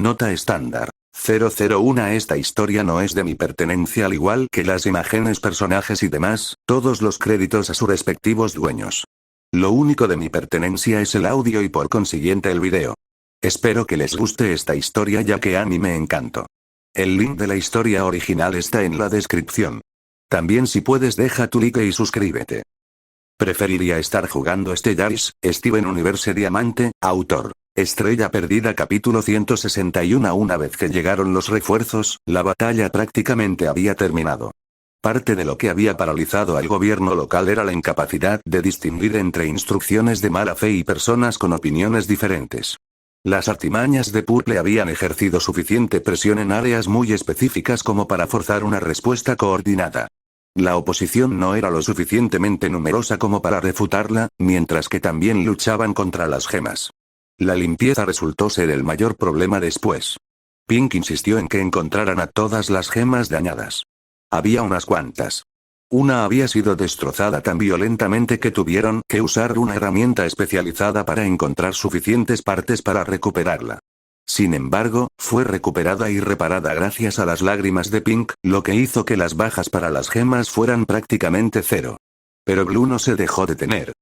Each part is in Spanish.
Nota estándar. 001. Esta historia no es de mi pertenencia, al igual que las imágenes, personajes y demás, todos los créditos a sus respectivos dueños. Lo único de mi pertenencia es el audio y por consiguiente el video. Espero que les guste esta historia, ya que a mí me encantó. El link de la historia original está en la descripción. También, si puedes, deja tu like y suscríbete. Preferiría estar jugando Stellaris, Steven Universe Diamante, autor. Estrella Perdida capítulo 161. Una vez que llegaron los refuerzos, la batalla prácticamente había terminado. Parte de lo que había paralizado al gobierno local era la incapacidad de distinguir entre instrucciones de mala fe y personas con opiniones diferentes. Las artimañas de Purple habían ejercido suficiente presión en áreas muy específicas como para forzar una respuesta coordinada. La oposición no era lo suficientemente numerosa como para refutarla, mientras que también luchaban contra las gemas. La limpieza resultó ser el mayor problema después. Pink insistió en que encontraran a todas las gemas dañadas. Había unas cuantas. Una había sido destrozada tan violentamente que tuvieron que usar una herramienta especializada para encontrar suficientes partes para recuperarla. Sin embargo, fue recuperada y reparada gracias a las lágrimas de Pink, lo que hizo que las bajas para las gemas fueran prácticamente cero. Pero Blue no se dejó detener.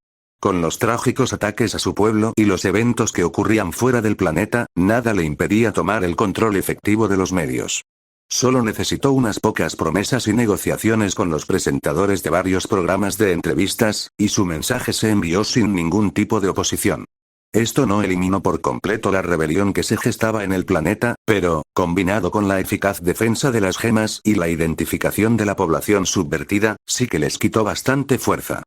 Con los trágicos ataques a su pueblo y los eventos que ocurrían fuera del planeta, nada le impedía tomar el control efectivo de los medios. Solo necesitó unas pocas promesas y negociaciones con los presentadores de varios programas de entrevistas, y su mensaje se envió sin ningún tipo de oposición. Esto no eliminó por completo la rebelión que se gestaba en el planeta, pero, combinado con la eficaz defensa de las gemas y la identificación de la población subvertida, sí que les quitó bastante fuerza.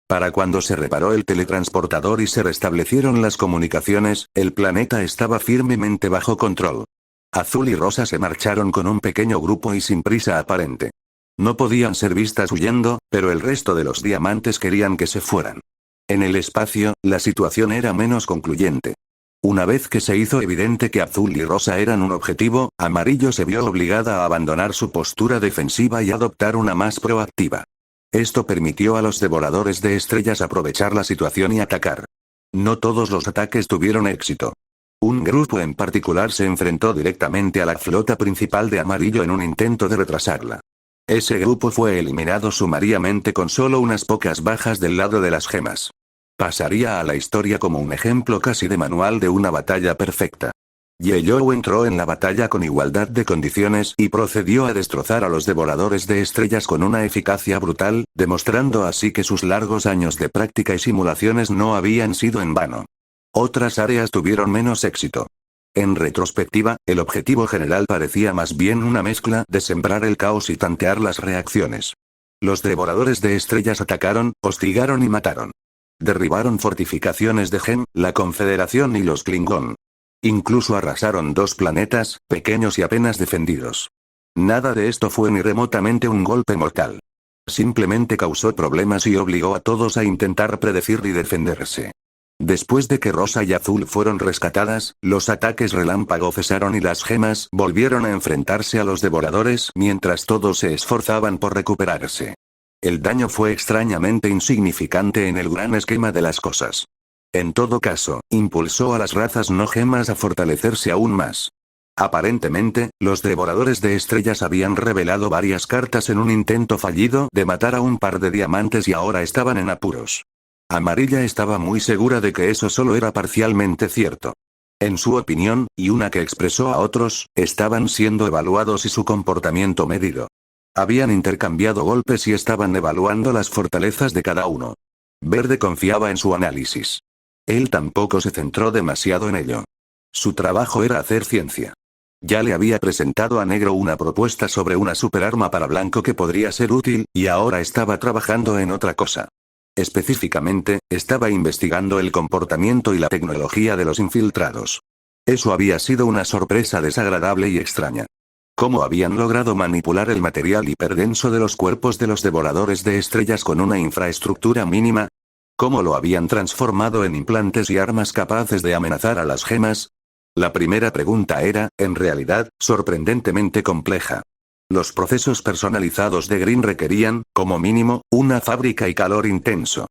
Para cuando se reparó el teletransportador y se restablecieron las comunicaciones, el planeta estaba firmemente bajo control. Azul y Rosa se marcharon con un pequeño grupo y sin prisa aparente. No podían ser vistas huyendo, pero el resto de los diamantes querían que se fueran. En el espacio, la situación era menos concluyente. Una vez que se hizo evidente que Azul y Rosa eran un objetivo, Amarillo se vio obligada a abandonar su postura defensiva y adoptar una más proactiva. Esto permitió a los devoradores de estrellas aprovechar la situación y atacar. No todos los ataques tuvieron éxito. Un grupo en particular se enfrentó directamente a la flota principal de Amarillo en un intento de retrasarla. Ese grupo fue eliminado sumariamente con solo unas pocas bajas del lado de las gemas. Pasaría a la historia como un ejemplo casi de manual de una batalla perfecta. Yellow entró en la batalla con igualdad de condiciones y procedió a destrozar a los devoradores de estrellas con una eficacia brutal, demostrando así que sus largos años de práctica y simulaciones no habían sido en vano. Otras áreas tuvieron menos éxito. En retrospectiva, el objetivo general parecía más bien una mezcla de sembrar el caos y tantear las reacciones. Los devoradores de estrellas atacaron, hostigaron y mataron. Derribaron fortificaciones de Gem, la Confederación y los Klingon. Incluso arrasaron 2 planetas, pequeños y apenas defendidos. Nada de esto fue ni remotamente un golpe mortal. Simplemente causó problemas y obligó a todos a intentar predecir y defenderse. Después de que Rosa y Azul fueron rescatadas, los ataques relámpago cesaron y las gemas volvieron a enfrentarse a los devoradores mientras todos se esforzaban por recuperarse. El daño fue extrañamente insignificante en el gran esquema de las cosas. En todo caso, impulsó a las razas no gemas a fortalecerse aún más. Aparentemente, los devoradores de estrellas habían revelado varias cartas en un intento fallido de matar a un par de diamantes y ahora estaban en apuros. Amarilla estaba muy segura de que eso solo era parcialmente cierto. En su opinión, y una que expresó a otros, estaban siendo evaluados y su comportamiento medido. Habían intercambiado golpes y estaban evaluando las fortalezas de cada uno. Verde confiaba en su análisis. Él tampoco se centró demasiado en ello. Su trabajo era hacer ciencia. Ya le había presentado a Negro una propuesta sobre una superarma para Blanco que podría ser útil, y ahora estaba trabajando en otra cosa. Específicamente, estaba investigando el comportamiento y la tecnología de los infiltrados. Eso había sido una sorpresa desagradable y extraña. ¿Cómo habían logrado manipular el material hiperdenso de los cuerpos de los devoradores de estrellas con una infraestructura mínima? ¿Cómo lo habían transformado en implantes y armas capaces de amenazar a las gemas? La primera pregunta era, en realidad, sorprendentemente compleja. Los procesos personalizados de Green requerían, como mínimo, una fábrica y calor intenso.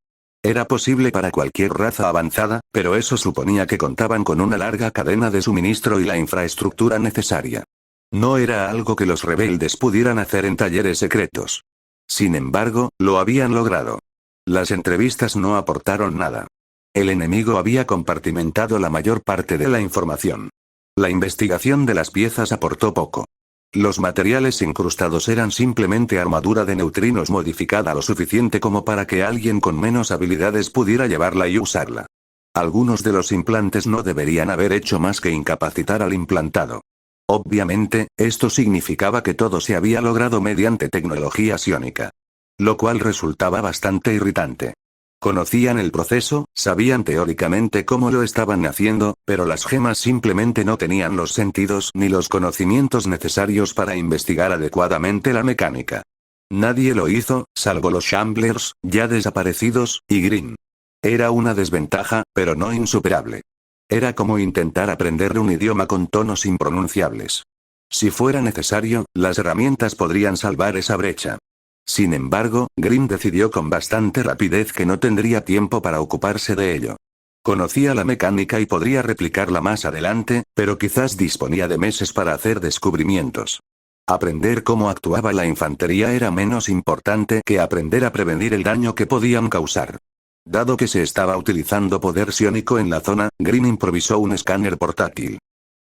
Era posible para cualquier raza avanzada, pero eso suponía que contaban con una larga cadena de suministro y la infraestructura necesaria. No era algo que los rebeldes pudieran hacer en talleres secretos. Sin embargo, lo habían logrado. Las entrevistas no aportaron nada. El enemigo había compartimentado la mayor parte de la información. La investigación de las piezas aportó poco. Los materiales incrustados eran simplemente armadura de neutrinos modificada lo suficiente como para que alguien con menos habilidades pudiera llevarla y usarla. Algunos de los implantes no deberían haber hecho más que incapacitar al implantado. Obviamente, esto significaba que todo se había logrado mediante tecnología psiónica. Lo cual resultaba bastante irritante. Conocían el proceso, sabían teóricamente cómo lo estaban haciendo, pero las gemas simplemente no tenían los sentidos ni los conocimientos necesarios para investigar adecuadamente la mecánica. Nadie lo hizo, salvo los Shamblers, ya desaparecidos, y Green. Era una desventaja, pero no insuperable. Era como intentar aprender un idioma con tonos impronunciables. Si fuera necesario, las herramientas podrían salvar esa brecha. Sin embargo, Grimm decidió con bastante rapidez que no tendría tiempo para ocuparse de ello. Conocía la mecánica y podría replicarla más adelante, pero quizás disponía de meses para hacer descubrimientos. Aprender cómo actuaba la infantería era menos importante que aprender a prevenir el daño que podían causar. Dado que se estaba utilizando poder psiónico en la zona, Grimm improvisó un escáner portátil.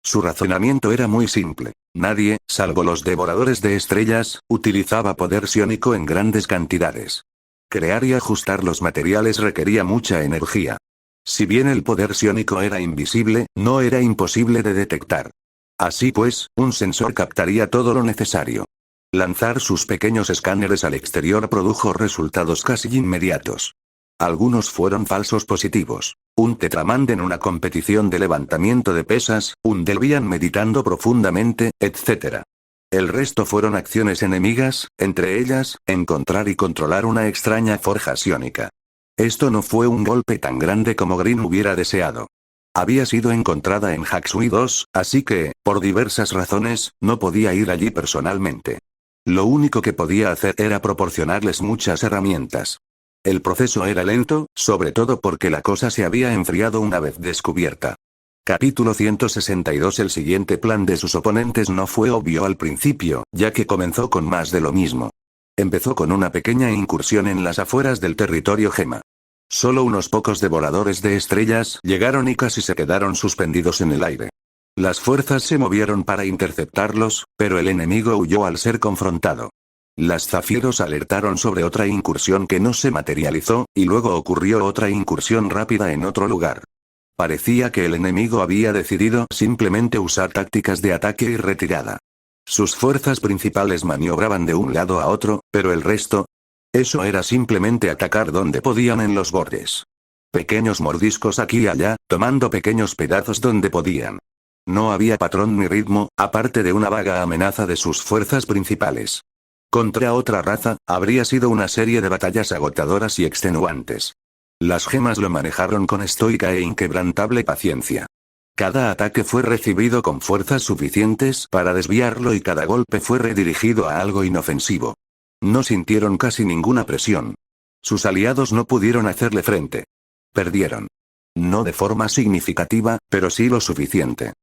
Su razonamiento era muy simple. Nadie, salvo los devoradores de estrellas, utilizaba poder psiónico en grandes cantidades. Crear y ajustar los materiales requería mucha energía. Si bien el poder psiónico era invisible, no era imposible de detectar. Así pues, un sensor captaría todo lo necesario. Lanzar sus pequeños escáneres al exterior produjo resultados casi inmediatos. Algunos fueron falsos positivos. Un Tetraman en una competición de levantamiento de pesas, un Delvian meditando profundamente, etc. El resto fueron acciones enemigas, entre ellas, encontrar y controlar una extraña forja psiónica. Esto no fue un golpe tan grande como Green hubiera deseado. Había sido encontrada en Haksui 2, así que, por diversas razones, no podía ir allí personalmente. Lo único que podía hacer era proporcionarles muchas herramientas. El proceso era lento, sobre todo porque la cosa se había enfriado una vez descubierta. Capítulo 162. El siguiente plan de sus oponentes no fue obvio al principio, ya que comenzó con más de lo mismo. Empezó con una pequeña incursión en las afueras del territorio Gema. Solo unos pocos devoradores de estrellas llegaron y casi se quedaron suspendidos en el aire. Las fuerzas se movieron para interceptarlos, pero el enemigo huyó al ser confrontado. Las zafiros alertaron sobre otra incursión que no se materializó, y luego ocurrió otra incursión rápida en otro lugar. Parecía que el enemigo había decidido simplemente usar tácticas de ataque y retirada. Sus fuerzas principales maniobraban de un lado a otro, pero el resto... Eso era simplemente atacar donde podían en los bordes. Pequeños mordiscos aquí y allá, tomando pequeños pedazos donde podían. No había patrón ni ritmo, aparte de una vaga amenaza de sus fuerzas principales. Contra otra raza, habría sido una serie de batallas agotadoras y extenuantes. Las gemas lo manejaron con estoica e inquebrantable paciencia. Cada ataque fue recibido con fuerzas suficientes para desviarlo y cada golpe fue redirigido a algo inofensivo. No sintieron casi ninguna presión. Sus aliados no pudieron hacerle frente. Perdieron. No de forma significativa, pero sí lo suficiente.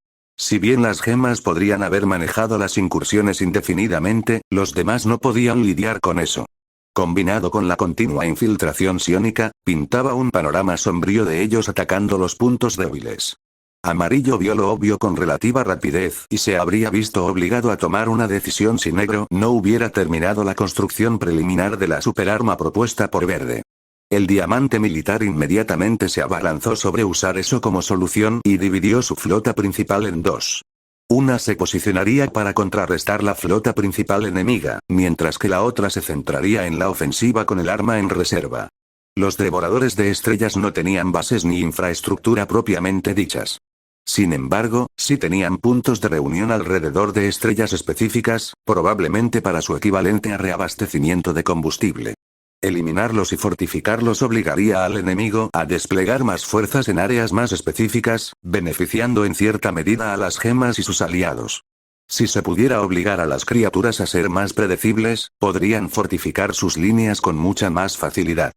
Si bien las gemas podrían haber manejado las incursiones indefinidamente, los demás no podían lidiar con eso. Combinado con la continua infiltración psiónica, pintaba un panorama sombrío de ellos atacando los puntos débiles. Amarillo vio lo obvio con relativa rapidez y se habría visto obligado a tomar una decisión si Negro no hubiera terminado la construcción preliminar de la superarma propuesta por Verde. El diamante militar inmediatamente se abalanzó sobre usar eso como solución y dividió su flota principal en dos. Una se posicionaría para contrarrestar la flota principal enemiga, mientras que la otra se centraría en la ofensiva con el arma en reserva. Los devoradores de estrellas no tenían bases ni infraestructura propiamente dichas. Sin embargo, sí tenían puntos de reunión alrededor de estrellas específicas, probablemente para su equivalente a reabastecimiento de combustible. Eliminarlos y fortificarlos obligaría al enemigo a desplegar más fuerzas en áreas más específicas, beneficiando en cierta medida a las gemas y sus aliados. Si se pudiera obligar a las criaturas a ser más predecibles, podrían fortificar sus líneas con mucha más facilidad.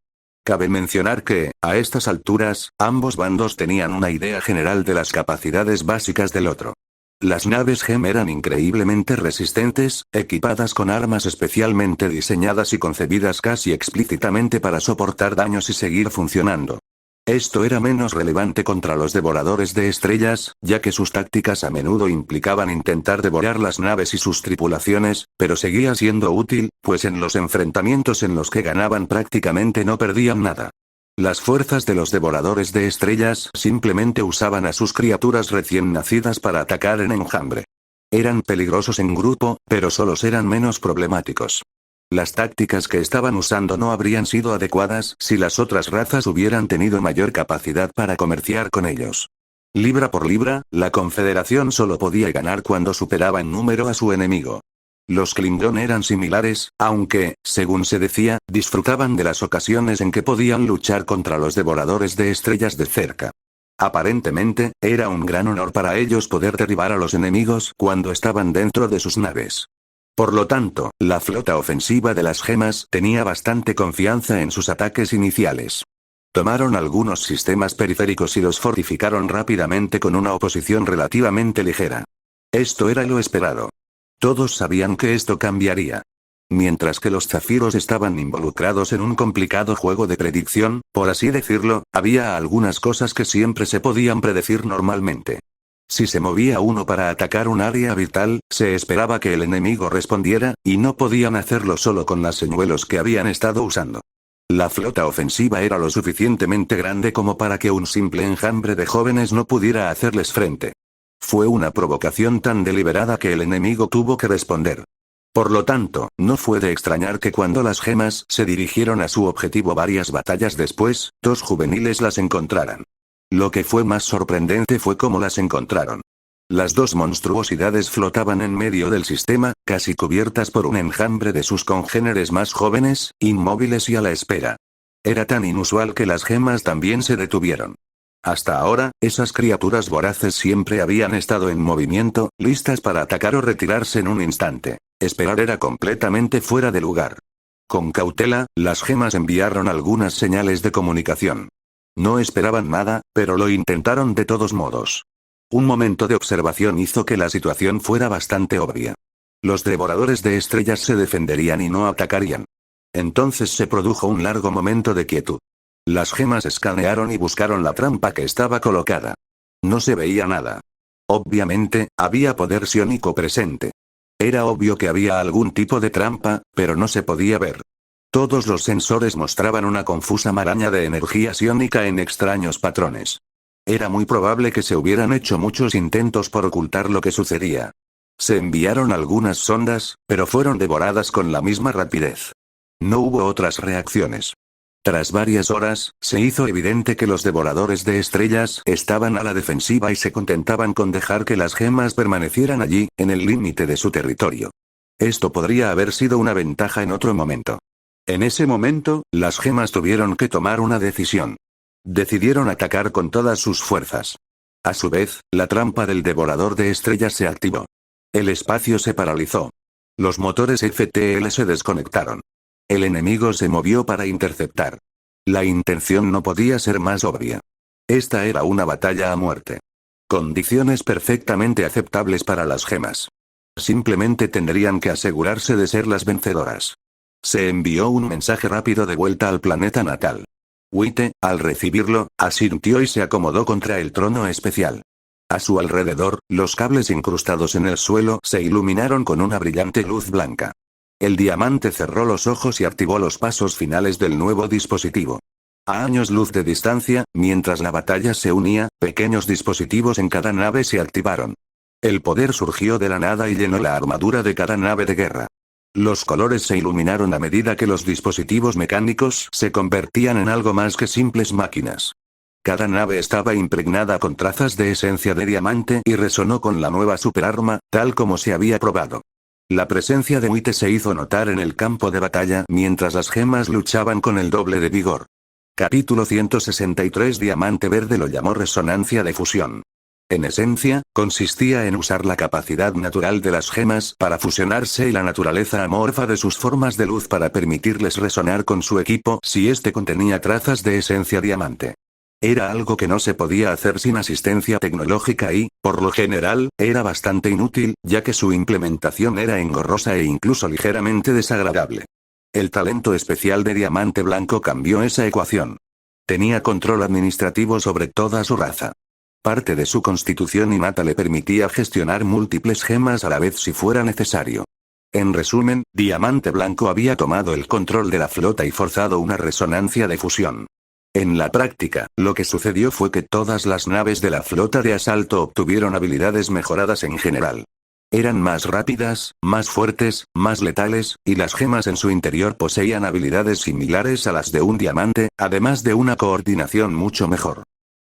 Cabe mencionar que, a estas alturas, ambos bandos tenían una idea general de las capacidades básicas del otro. Las naves GEM eran increíblemente resistentes, equipadas con armas especialmente diseñadas y concebidas casi explícitamente para soportar daños y seguir funcionando. Esto era menos relevante contra los devoradores de estrellas, ya que sus tácticas a menudo implicaban intentar devorar las naves y sus tripulaciones, pero seguía siendo útil, pues en los enfrentamientos en los que ganaban prácticamente no perdían nada. Las fuerzas de los devoradores de estrellas simplemente usaban a sus criaturas recién nacidas para atacar en enjambre. Eran peligrosos en grupo, pero solos eran menos problemáticos. Las tácticas que estaban usando no habrían sido adecuadas si las otras razas hubieran tenido mayor capacidad para comerciar con ellos. Libra por libra, la Confederación solo podía ganar cuando superaba en número a su enemigo. Los Klingon eran similares, aunque, según se decía, disfrutaban de las ocasiones en que podían luchar contra los devoradores de estrellas de cerca. Aparentemente, era un gran honor para ellos poder derribar a los enemigos cuando estaban dentro de sus naves. Por lo tanto, la flota ofensiva de las gemas tenía bastante confianza en sus ataques iniciales. Tomaron algunos sistemas periféricos y los fortificaron rápidamente con una oposición relativamente ligera. Esto era lo esperado. Todos sabían que esto cambiaría. Mientras que los zafiros estaban involucrados en un complicado juego de predicción, por así decirlo, había algunas cosas que siempre se podían predecir normalmente. Si se movía uno para atacar un área vital, se esperaba que el enemigo respondiera, y no podían hacerlo solo con las señuelos que habían estado usando. La flota ofensiva era lo suficientemente grande como para que un simple enjambre de jóvenes no pudiera hacerles frente. Fue una provocación tan deliberada que el enemigo tuvo que responder. Por lo tanto, no fue de extrañar que cuando las gemas se dirigieron a su objetivo varias batallas después, dos juveniles las encontraran. Lo que fue más sorprendente fue cómo las encontraron. Las dos monstruosidades flotaban en medio del sistema, casi cubiertas por un enjambre de sus congéneres más jóvenes, inmóviles y a la espera. Era tan inusual que las gemas también se detuvieron. Hasta ahora, esas criaturas voraces siempre habían estado en movimiento, listas para atacar o retirarse en un instante. Esperar era completamente fuera de lugar. Con cautela, las gemas enviaron algunas señales de comunicación. No esperaban nada, pero lo intentaron de todos modos. Un momento de observación hizo que la situación fuera bastante obvia. Los devoradores de estrellas se defenderían y no atacarían. Entonces se produjo un largo momento de quietud. Las gemas escanearon y buscaron la trampa que estaba colocada. No se veía nada. Obviamente, había poder psiónico presente. Era obvio que había algún tipo de trampa, pero no se podía ver. Todos los sensores mostraban una confusa maraña de energía psiónica en extraños patrones. Era muy probable que se hubieran hecho muchos intentos por ocultar lo que sucedía. Se enviaron algunas sondas, pero fueron devoradas con la misma rapidez. No hubo otras reacciones. Tras varias horas, se hizo evidente que los devoradores de estrellas estaban a la defensiva y se contentaban con dejar que las gemas permanecieran allí, en el límite de su territorio. Esto podría haber sido una ventaja en otro momento. En ese momento, las gemas tuvieron que tomar una decisión. Decidieron atacar con todas sus fuerzas. A su vez, la trampa del devorador de estrellas se activó. El espacio se paralizó. Los motores FTL se desconectaron. El enemigo se movió para interceptar. La intención no podía ser más obvia. Esta era una batalla a muerte. Condiciones perfectamente aceptables para las gemas. Simplemente tendrían que asegurarse de ser las vencedoras. Se envió un mensaje rápido de vuelta al planeta natal. Wite, al recibirlo, asintió y se acomodó contra el trono especial. A su alrededor, los cables incrustados en el suelo se iluminaron con una brillante luz blanca. El diamante cerró los ojos y activó los pasos finales del nuevo dispositivo. A años luz de distancia, mientras la batalla se unía, pequeños dispositivos en cada nave se activaron. El poder surgió de la nada y llenó la armadura de cada nave de guerra. Los colores se iluminaron a medida que los dispositivos mecánicos se convertían en algo más que simples máquinas. Cada nave estaba impregnada con trazas de esencia de diamante y resonó con la nueva superarma, tal como se había probado. La presencia de Wite se hizo notar en el campo de batalla mientras las gemas luchaban con el doble de vigor. Capítulo 163. Diamante Verde lo llamó resonancia de fusión. En esencia, consistía en usar la capacidad natural de las gemas para fusionarse y la naturaleza amorfa de sus formas de luz para permitirles resonar con su equipo si éste contenía trazas de esencia diamante. Era algo que no se podía hacer sin asistencia tecnológica y, por lo general, era bastante inútil, ya que su implementación era engorrosa e incluso ligeramente desagradable. El talento especial de Diamante Blanco cambió esa ecuación. Tenía control administrativo sobre toda su raza. Parte de su constitución innata le permitía gestionar múltiples gemas a la vez si fuera necesario. En resumen, Diamante Blanco había tomado el control de la flota y forzado una resonancia de fusión. En la práctica, lo que sucedió fue que todas las naves de la flota de asalto obtuvieron habilidades mejoradas en general. Eran más rápidas, más fuertes, más letales, y las gemas en su interior poseían habilidades similares a las de un diamante, además de una coordinación mucho mejor.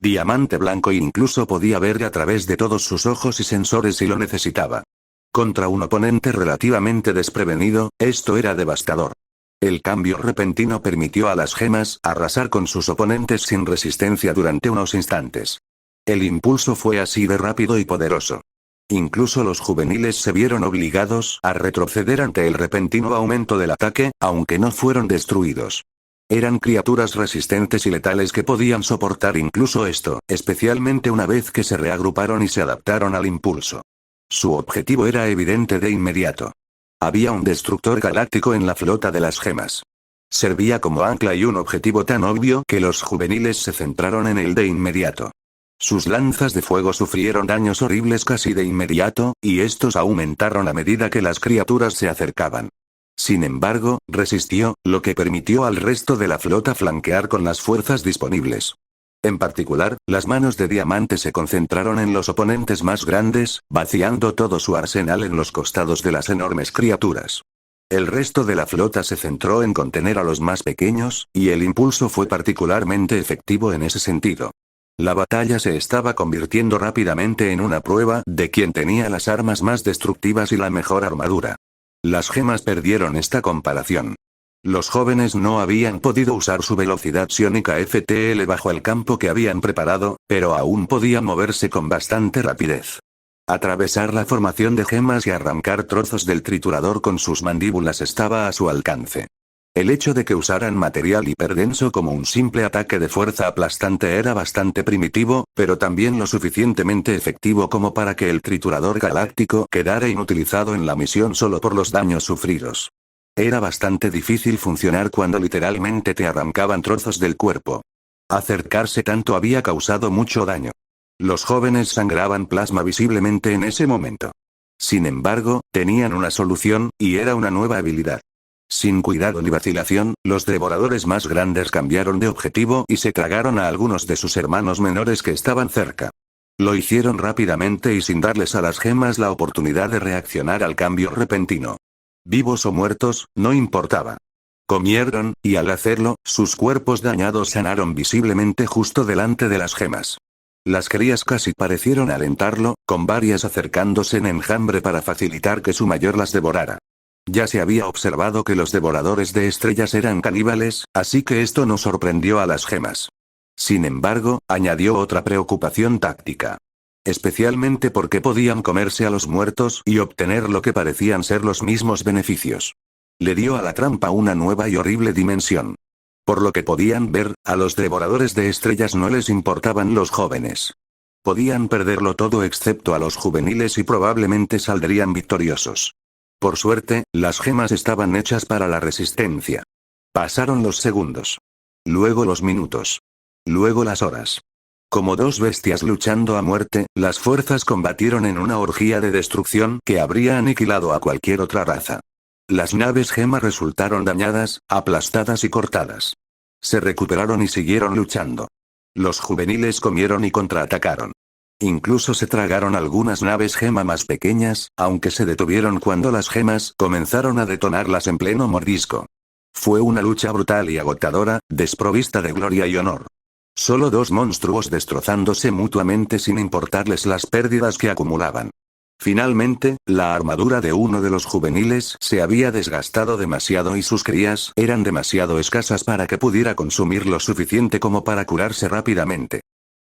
Diamante Blanco incluso podía ver a través de todos sus ojos y sensores si lo necesitaba. Contra un oponente relativamente desprevenido, esto era devastador. El cambio repentino permitió a las gemas arrasar con sus oponentes sin resistencia durante unos instantes. El impulso fue así de rápido y poderoso. Incluso los juveniles se vieron obligados a retroceder ante el repentino aumento del ataque, aunque no fueron destruidos. Eran criaturas resistentes y letales que podían soportar incluso esto, especialmente una vez que se reagruparon y se adaptaron al impulso. Su objetivo era evidente de inmediato. Había un destructor galáctico en la flota de las gemas. Servía como ancla y un objetivo tan obvio que los juveniles se centraron en él de inmediato. Sus lanzas de fuego sufrieron daños horribles casi de inmediato, y estos aumentaron a medida que las criaturas se acercaban. Sin embargo, resistió, lo que permitió al resto de la flota flanquear con las fuerzas disponibles. En particular, las manos de Diamante se concentraron en los oponentes más grandes, vaciando todo su arsenal en los costados de las enormes criaturas. El resto de la flota se centró en contener a los más pequeños, y el impulso fue particularmente efectivo en ese sentido. La batalla se estaba convirtiendo rápidamente en una prueba de quién tenía las armas más destructivas y la mejor armadura. Las gemas perdieron esta comparación. Los jóvenes no habían podido usar su velocidad psiónica FTL bajo el campo que habían preparado, pero aún podían moverse con bastante rapidez. Atravesar la formación de gemas y arrancar trozos del triturador con sus mandíbulas estaba a su alcance. El hecho de que usaran material hiperdenso como un simple ataque de fuerza aplastante era bastante primitivo, pero también lo suficientemente efectivo como para que el triturador galáctico quedara inutilizado en la misión solo por los daños sufridos. Era bastante difícil funcionar cuando literalmente te arrancaban trozos del cuerpo. Acercarse tanto había causado mucho daño. Los jóvenes sangraban plasma visiblemente en ese momento. Sin embargo, tenían una solución, y era una nueva habilidad. Sin cuidado ni vacilación, los devoradores más grandes cambiaron de objetivo y se tragaron a algunos de sus hermanos menores que estaban cerca. Lo hicieron rápidamente y sin darles a las gemas la oportunidad de reaccionar al cambio repentino. Vivos o muertos, no importaba. Comieron, y al hacerlo, sus cuerpos dañados sanaron visiblemente justo delante de las gemas. Las crías casi parecieron alentarlo, con varias acercándose en enjambre para facilitar que su mayor las devorara. Ya se había observado que los devoradores de estrellas eran caníbales, así que esto no sorprendió a las gemas. Sin embargo, añadió otra preocupación táctica. Especialmente porque podían comerse a los muertos y obtener lo que parecían ser los mismos beneficios. Le dio a la trampa una nueva y horrible dimensión. Por lo que podían ver, a los devoradores de estrellas no les importaban los jóvenes. Podían perderlo todo excepto a los juveniles y probablemente saldrían victoriosos. Por suerte, las gemas estaban hechas para la resistencia. Pasaron los segundos. Luego los minutos. Luego las horas. Como dos bestias luchando a muerte, las fuerzas combatieron en una orgía de destrucción que habría aniquilado a cualquier otra raza. Las naves gema resultaron dañadas, aplastadas y cortadas. Se recuperaron y siguieron luchando. Los juveniles comieron y contraatacaron. Incluso se tragaron algunas naves gema más pequeñas, aunque se detuvieron cuando las gemas comenzaron a detonarlas en pleno mordisco. Fue una lucha brutal y agotadora, desprovista de gloria y honor. Solo dos monstruos destrozándose mutuamente sin importarles las pérdidas que acumulaban. Finalmente, la armadura de uno de los juveniles se había desgastado demasiado y sus crías eran demasiado escasas para que pudiera consumir lo suficiente como para curarse rápidamente.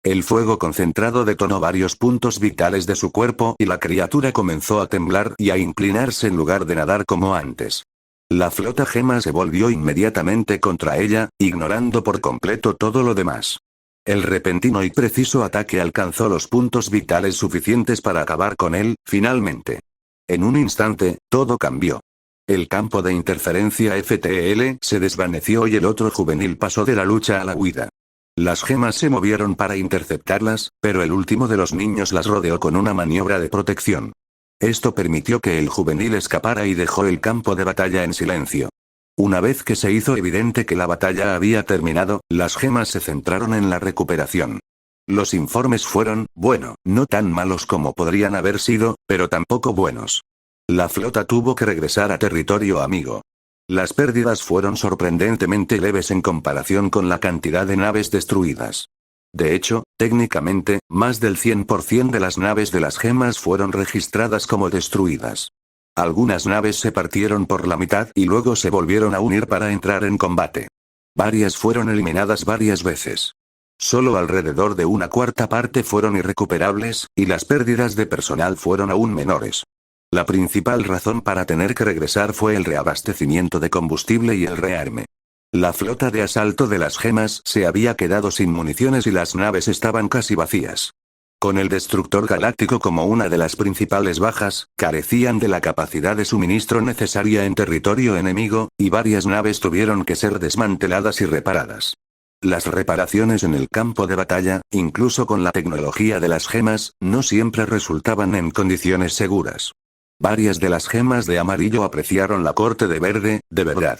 El fuego concentrado detonó varios puntos vitales de su cuerpo y la criatura comenzó a temblar y a inclinarse en lugar de nadar como antes. La flota gema se volvió inmediatamente contra ella, ignorando por completo todo lo demás. El repentino y preciso ataque alcanzó los puntos vitales suficientes para acabar con él, finalmente. En un instante, todo cambió. El campo de interferencia FTL se desvaneció y el otro juvenil pasó de la lucha a la huida. Las gemas se movieron para interceptarlas, pero el último de los niños las rodeó con una maniobra de protección. Esto permitió que el juvenil escapara y dejó el campo de batalla en silencio. Una vez que se hizo evidente que la batalla había terminado, las gemas se centraron en la recuperación. Los informes fueron, bueno, no tan malos como podrían haber sido, pero tampoco buenos. La flota tuvo que regresar a territorio amigo. Las pérdidas fueron sorprendentemente leves en comparación con la cantidad de naves destruidas. De hecho, técnicamente, más del 100% de las naves de las gemas fueron registradas como destruidas. Algunas naves se partieron por la mitad y luego se volvieron a unir para entrar en combate. Varias fueron eliminadas varias veces. Solo alrededor de una cuarta parte fueron irrecuperables, y las pérdidas de personal fueron aún menores. La principal razón para tener que regresar fue el reabastecimiento de combustible y el rearme. La flota de asalto de las gemas se había quedado sin municiones y las naves estaban casi vacías. Con el destructor galáctico como una de las principales bajas, carecían de la capacidad de suministro necesaria en territorio enemigo, y varias naves tuvieron que ser desmanteladas y reparadas. Las reparaciones en el campo de batalla, incluso con la tecnología de las gemas, no siempre resultaban en condiciones seguras. Varias de las gemas de amarillo apreciaron la corte de verde, de verdad.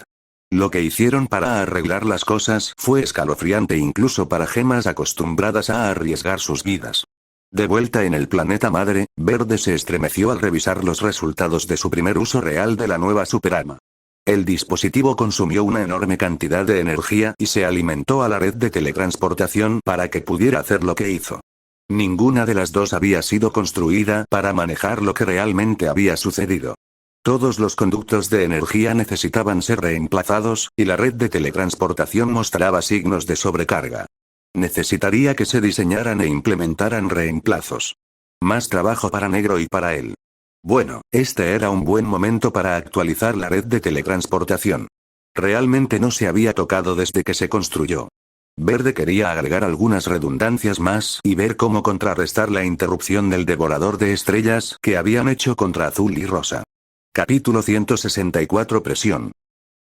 Lo que hicieron para arreglar las cosas fue escalofriante incluso para gemas acostumbradas a arriesgar sus vidas. De vuelta en el planeta madre, Verde se estremeció al revisar los resultados de su primer uso real de la nueva superarma. El dispositivo consumió una enorme cantidad de energía y se alimentó a la red de teletransportación para que pudiera hacer lo que hizo. Ninguna de las dos había sido construida para manejar lo que realmente había sucedido. Todos los conductos de energía necesitaban ser reemplazados, y la red de teletransportación mostraba signos de sobrecarga. Necesitaría que se diseñaran e implementaran reemplazos. Más trabajo para Negro y para él. Bueno, este era un buen momento para actualizar la red de teletransportación. Realmente no se había tocado desde que se construyó. Verde quería agregar algunas redundancias más y ver cómo contrarrestar la interrupción del devorador de estrellas que habían hecho contra Azul y Rosa. Capítulo 164 Presión.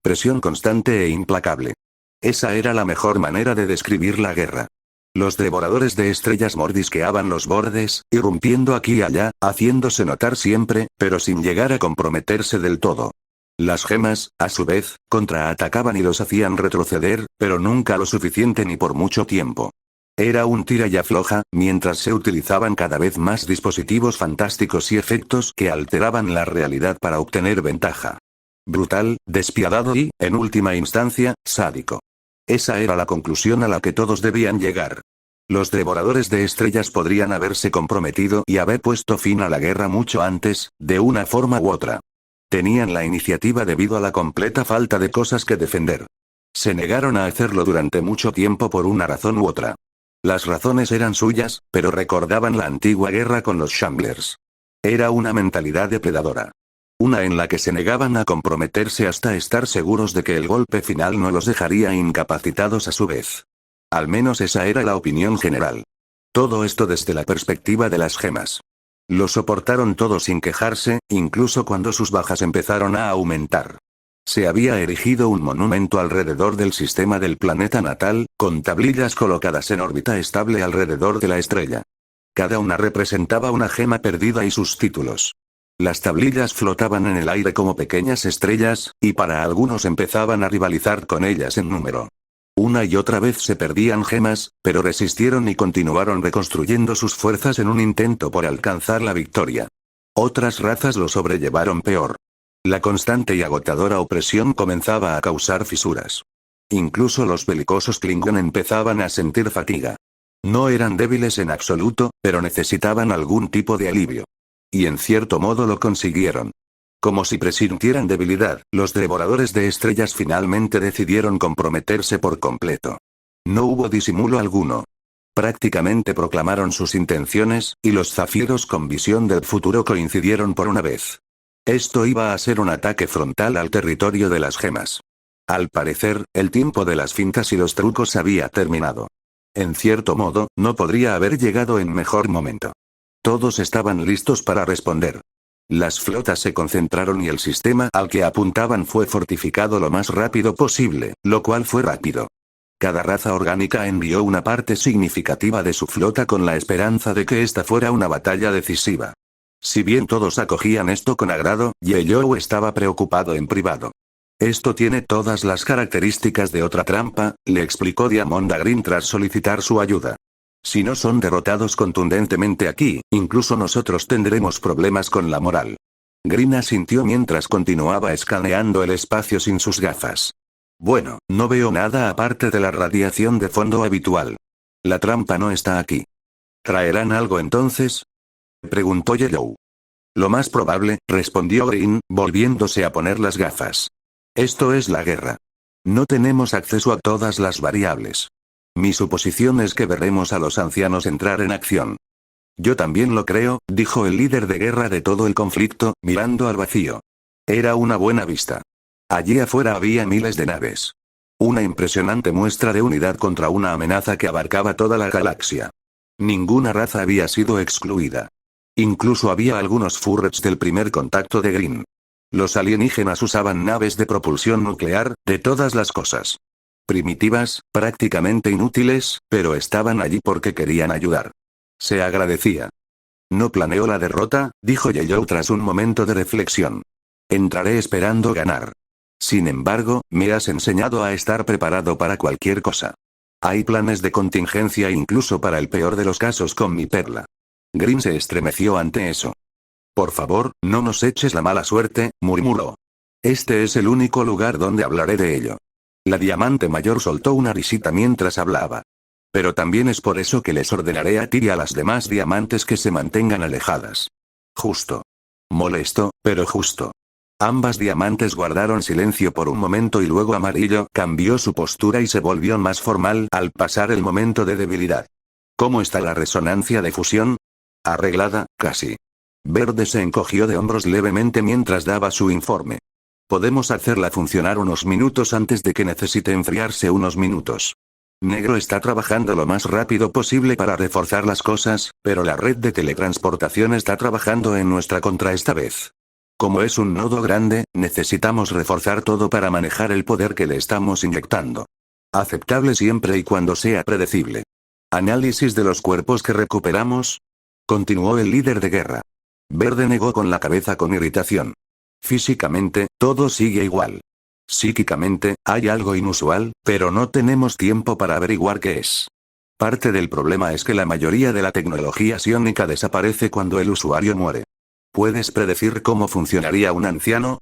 Presión constante e implacable. Esa era la mejor manera de describir la guerra. Los devoradores de estrellas mordisqueaban los bordes, irrumpiendo aquí y allá, haciéndose notar siempre, pero sin llegar a comprometerse del todo. Las gemas, a su vez, contraatacaban y los hacían retroceder, pero nunca lo suficiente ni por mucho tiempo. Era un tira y afloja, mientras se utilizaban cada vez más dispositivos fantásticos y efectos que alteraban la realidad para obtener ventaja. Brutal, despiadado y, en última instancia, sádico. Esa era la conclusión a la que todos debían llegar. Los devoradores de estrellas podrían haberse comprometido y haber puesto fin a la guerra mucho antes, de una forma u otra. Tenían la iniciativa debido a la completa falta de cosas que defender. Se negaron a hacerlo durante mucho tiempo por una razón u otra. Las razones eran suyas, pero recordaban la antigua guerra con los Shamblers. Era una mentalidad depredadora. Una en la que se negaban a comprometerse hasta estar seguros de que el golpe final no los dejaría incapacitados a su vez. Al menos esa era la opinión general. Todo esto desde la perspectiva de las gemas. Lo soportaron todo sin quejarse, incluso cuando sus bajas empezaron a aumentar. Se había erigido un monumento alrededor del sistema del planeta natal, con tablillas colocadas en órbita estable alrededor de la estrella. Cada una representaba una gema perdida y sus títulos. Las tablillas flotaban en el aire como pequeñas estrellas, y para algunos empezaban a rivalizar con ellas en número. Una y otra vez se perdían gemas, pero resistieron y continuaron reconstruyendo sus fuerzas en un intento por alcanzar la victoria. Otras razas lo sobrellevaron peor. La constante y agotadora opresión comenzaba a causar fisuras. Incluso los belicosos Klingon empezaban a sentir fatiga. No eran débiles en absoluto, pero necesitaban algún tipo de alivio. Y en cierto modo lo consiguieron. Como si presintieran debilidad, los devoradores de estrellas finalmente decidieron comprometerse por completo. No hubo disimulo alguno. Prácticamente proclamaron sus intenciones, y los zafiros con visión del futuro coincidieron por una vez. Esto iba a ser un ataque frontal al territorio de las gemas. Al parecer, el tiempo de las fintas y los trucos había terminado. En cierto modo, no podría haber llegado en mejor momento. Todos estaban listos para responder. Las flotas se concentraron y el sistema al que apuntaban fue fortificado lo más rápido posible, lo cual fue rápido. Cada raza orgánica envió una parte significativa de su flota con la esperanza de que esta fuera una batalla decisiva. Si bien todos acogían esto con agrado, Yeyou estaba preocupado en privado. Esto tiene todas las características de otra trampa, le explicó Diamond a Green tras solicitar su ayuda. Si no son derrotados contundentemente aquí, incluso nosotros tendremos problemas con la moral. Green asintió mientras continuaba escaneando el espacio sin sus gafas. Bueno, no veo nada aparte de la radiación de fondo habitual. La trampa no está aquí. ¿Traerán algo entonces?, preguntó Yellow. Lo más probable, respondió Green, volviéndose a poner las gafas. Esto es la guerra. No tenemos acceso a todas las variables. Mi suposición es que veremos a los ancianos entrar en acción. Yo también lo creo, dijo el líder de guerra de todo el conflicto, mirando al vacío. Era una buena vista. Allí afuera había miles de naves. Una impresionante muestra de unidad contra una amenaza que abarcaba toda la galaxia. Ninguna raza había sido excluida. Incluso había algunos Furrets del primer contacto de Green. Los alienígenas usaban naves de propulsión nuclear, de todas las cosas. Primitivas, prácticamente inútiles, pero estaban allí porque querían ayudar. Se agradecía. No planeo la derrota, dijo Yeyou tras un momento de reflexión. Entraré esperando ganar. Sin embargo, me has enseñado a estar preparado para cualquier cosa. Hay planes de contingencia incluso para el peor de los casos con mi perla. Green se estremeció ante eso. Por favor, no nos eches la mala suerte, murmuró. Este es el único lugar donde hablaré de ello. La diamante mayor soltó una risita mientras hablaba. Pero también es por eso que les ordenaré a ti y a las demás diamantes que se mantengan alejadas. Justo. Molesto, pero justo. Ambas diamantes guardaron silencio por un momento y luego Amarillo cambió su postura y se volvió más formal al pasar el momento de debilidad. ¿Cómo está la resonancia de fusión? Arreglada, casi. Verde se encogió de hombros levemente mientras daba su informe. Podemos hacerla funcionar unos minutos antes de que necesite enfriarse unos minutos. Negro está trabajando lo más rápido posible para reforzar las cosas, pero la red de teletransportación está trabajando en nuestra contra esta vez. Como es un nodo grande, necesitamos reforzar todo para manejar el poder que le estamos inyectando. Aceptable siempre y cuando sea predecible. ¿Análisis de los cuerpos que recuperamos?, continuó el líder de guerra. Verde negó con la cabeza con irritación. Físicamente, todo sigue igual. Psíquicamente, hay algo inusual, pero no tenemos tiempo para averiguar qué es. Parte del problema es que la mayoría de la tecnología psiónica desaparece cuando el usuario muere. ¿Puedes predecir cómo funcionaría un anciano?,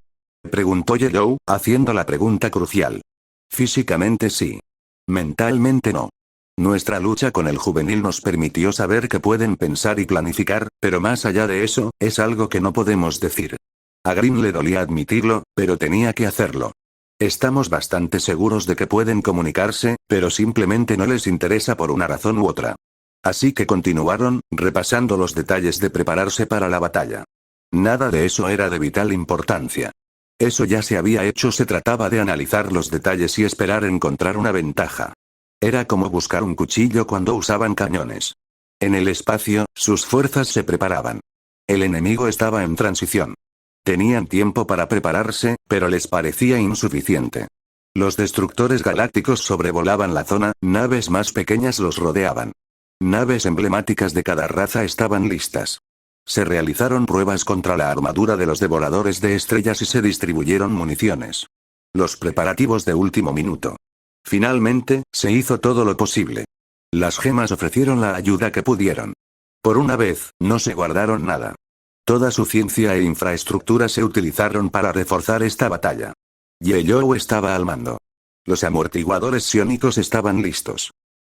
preguntó Yellow, haciendo la pregunta crucial. Físicamente sí. Mentalmente no. Nuestra lucha con el juvenil nos permitió saber que pueden pensar y planificar, pero más allá de eso, es algo que no podemos decir. A Green le dolía admitirlo, pero tenía que hacerlo. Estamos bastante seguros de que pueden comunicarse, pero simplemente no les interesa por una razón u otra. Así que continuaron, repasando los detalles de prepararse para la batalla. Nada de eso era de vital importancia. Eso ya se había hecho, se trataba de analizar los detalles y esperar encontrar una ventaja. Era como buscar un cuchillo cuando usaban cañones. En el espacio, sus fuerzas se preparaban. El enemigo estaba en transición. Tenían tiempo para prepararse, pero les parecía insuficiente. Los destructores galácticos sobrevolaban la zona, naves más pequeñas los rodeaban. Naves emblemáticas de cada raza estaban listas. Se realizaron pruebas contra la armadura de los devoradores de estrellas y se distribuyeron municiones. Los preparativos de último minuto. Finalmente, se hizo todo lo posible. Las gemas ofrecieron la ayuda que pudieron. Por una vez, no se guardaron nada. Toda su ciencia e infraestructura se utilizaron para reforzar esta batalla. Yeyou estaba al mando. Los amortiguadores psiónicos estaban listos.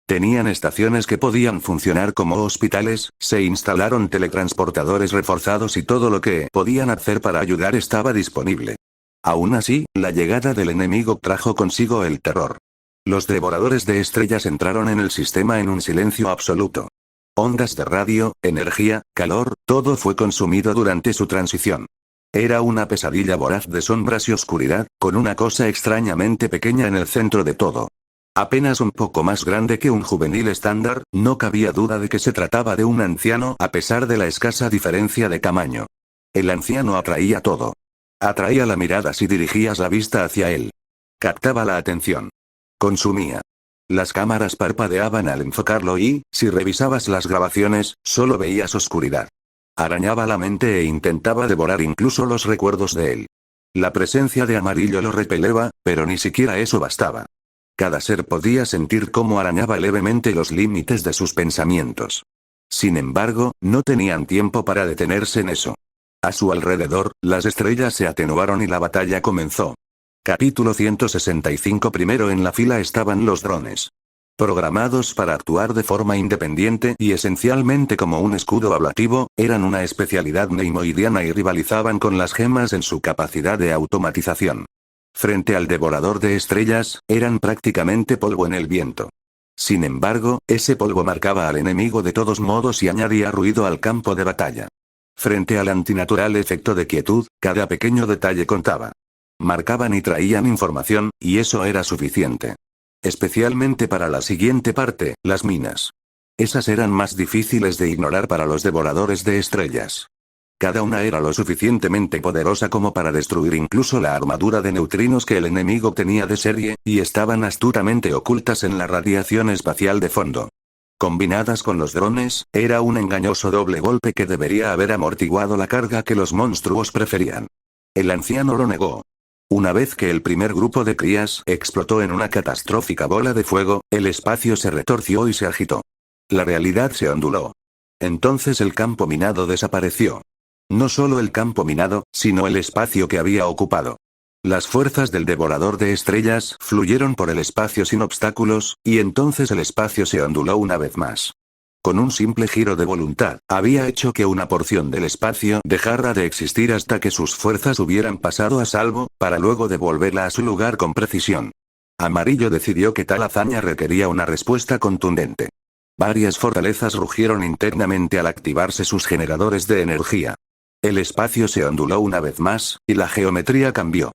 Tenían estaciones que podían funcionar como hospitales, se instalaron teletransportadores reforzados y todo lo que podían hacer para ayudar estaba disponible. Aún así, la llegada del enemigo trajo consigo el terror. Los devoradores de estrellas entraron en el sistema en un silencio absoluto. Ondas de radio, energía, calor, todo fue consumido durante su transición. Era una pesadilla voraz de sombras y oscuridad, con una cosa extrañamente pequeña en el centro de todo. Apenas un poco más grande que un juvenil estándar, no cabía duda de que se trataba de un anciano a pesar de la escasa diferencia de tamaño. El anciano atraía todo. Atraía la mirada si dirigías la vista hacia él. Captaba la atención. Consumía. Las cámaras parpadeaban al enfocarlo y, si revisabas las grabaciones, solo veías oscuridad. Arañaba la mente e intentaba devorar incluso los recuerdos de él. La presencia de Amarillo lo repeleba, pero ni siquiera eso bastaba. Cada ser podía sentir cómo arañaba levemente los límites de sus pensamientos. Sin embargo, no tenían tiempo para detenerse en eso. A su alrededor, las estrellas se atenuaron y la batalla comenzó. Capítulo 165. Primero en la fila estaban los drones. Programados para actuar de forma independiente y esencialmente como un escudo ablativo, eran una especialidad neimoidiana y rivalizaban con las gemas en su capacidad de automatización. Frente al devorador de estrellas, eran prácticamente polvo en el viento. Sin embargo, ese polvo marcaba al enemigo de todos modos y añadía ruido al campo de batalla. Frente al antinatural efecto de quietud, cada pequeño detalle contaba. Marcaban y traían información, y eso era suficiente. Especialmente para la siguiente parte, las minas. Esas eran más difíciles de ignorar para los devoradores de estrellas. Cada una era lo suficientemente poderosa como para destruir incluso la armadura de neutrinos que el enemigo tenía de serie, y estaban astutamente ocultas en la radiación espacial de fondo. Combinadas con los drones, era un engañoso doble golpe que debería haber amortiguado la carga que los monstruos preferían. El anciano lo negó. Una vez que el primer grupo de crías explotó en una catastrófica bola de fuego, el espacio se retorció y se agitó. La realidad se onduló. Entonces el campo minado desapareció. No solo el campo minado, sino el espacio que había ocupado. Las fuerzas del devorador de estrellas fluyeron por el espacio sin obstáculos, y entonces el espacio se onduló una vez más. Con un simple giro de voluntad, había hecho que una porción del espacio dejara de existir hasta que sus fuerzas hubieran pasado a salvo, para luego devolverla a su lugar con precisión. Amarillo decidió que tal hazaña requería una respuesta contundente. Varias fortalezas rugieron internamente al activarse sus generadores de energía. El espacio se onduló una vez más, y la geometría cambió.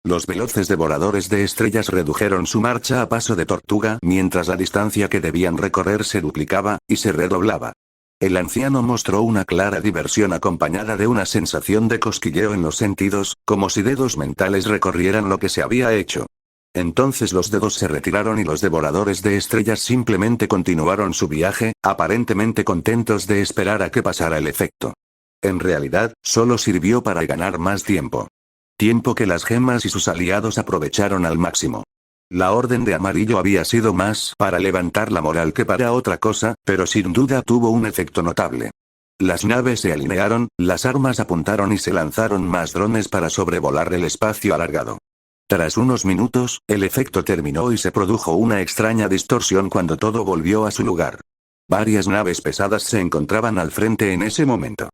Los veloces devoradores de estrellas redujeron su marcha a paso de tortuga mientras la distancia que debían recorrer se duplicaba, y se redoblaba. El anciano mostró una clara diversión acompañada de una sensación de cosquilleo en los sentidos, como si dedos mentales recorrieran lo que se había hecho. Entonces los dedos se retiraron y los devoradores de estrellas simplemente continuaron su viaje, aparentemente contentos de esperar a que pasara el efecto. En realidad, solo sirvió para ganar más tiempo. Tiempo que las gemas y sus aliados aprovecharon al máximo. La orden de Amarillo había sido más para levantar la moral que para otra cosa, pero sin duda tuvo un efecto notable. Las naves se alinearon, las armas apuntaron y se lanzaron más drones para sobrevolar el espacio alargado. Tras unos minutos, el efecto terminó y se produjo una extraña distorsión cuando todo volvió a su lugar. Varias naves pesadas se encontraban al frente en ese momento.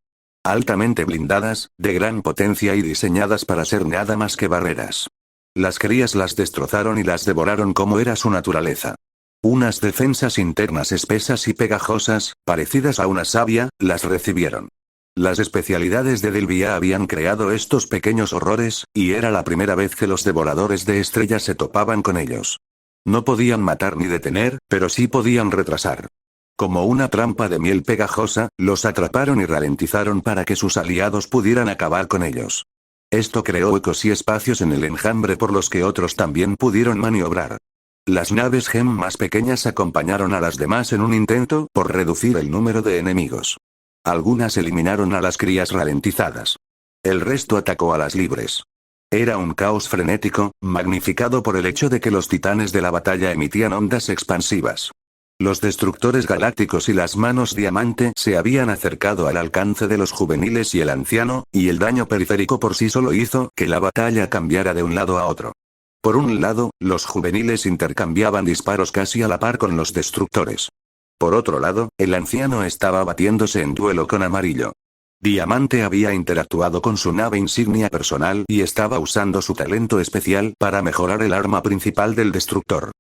Altamente blindadas, de gran potencia y diseñadas para ser nada más que barreras. Las crías las destrozaron y las devoraron como era su naturaleza. Unas defensas internas espesas y pegajosas, parecidas a una savia, las recibieron. Las especialidades de Delvia habían creado estos pequeños horrores, y era la primera vez que los devoradores de estrellas se topaban con ellos. No podían matar ni detener, pero sí podían retrasar. Como una trampa de miel pegajosa, los atraparon y ralentizaron para que sus aliados pudieran acabar con ellos. Esto creó huecos y espacios en el enjambre por los que otros también pudieron maniobrar. Las naves GEM más pequeñas acompañaron a las demás en un intento por reducir el número de enemigos. Algunas eliminaron a las crías ralentizadas. El resto atacó a las libres. Era un caos frenético, magnificado por el hecho de que los titanes de la batalla emitían ondas expansivas. Los destructores galácticos y las manos diamante se habían acercado al alcance de los juveniles y el anciano, y el daño periférico por sí solo hizo que la batalla cambiara de un lado a otro. Por un lado, los juveniles intercambiaban disparos casi a la par con los destructores. Por otro lado, el anciano estaba batiéndose en duelo con Amarillo. Diamante había interactuado con su nave insignia personal y estaba usando su talento especial para mejorar el arma principal del destructor.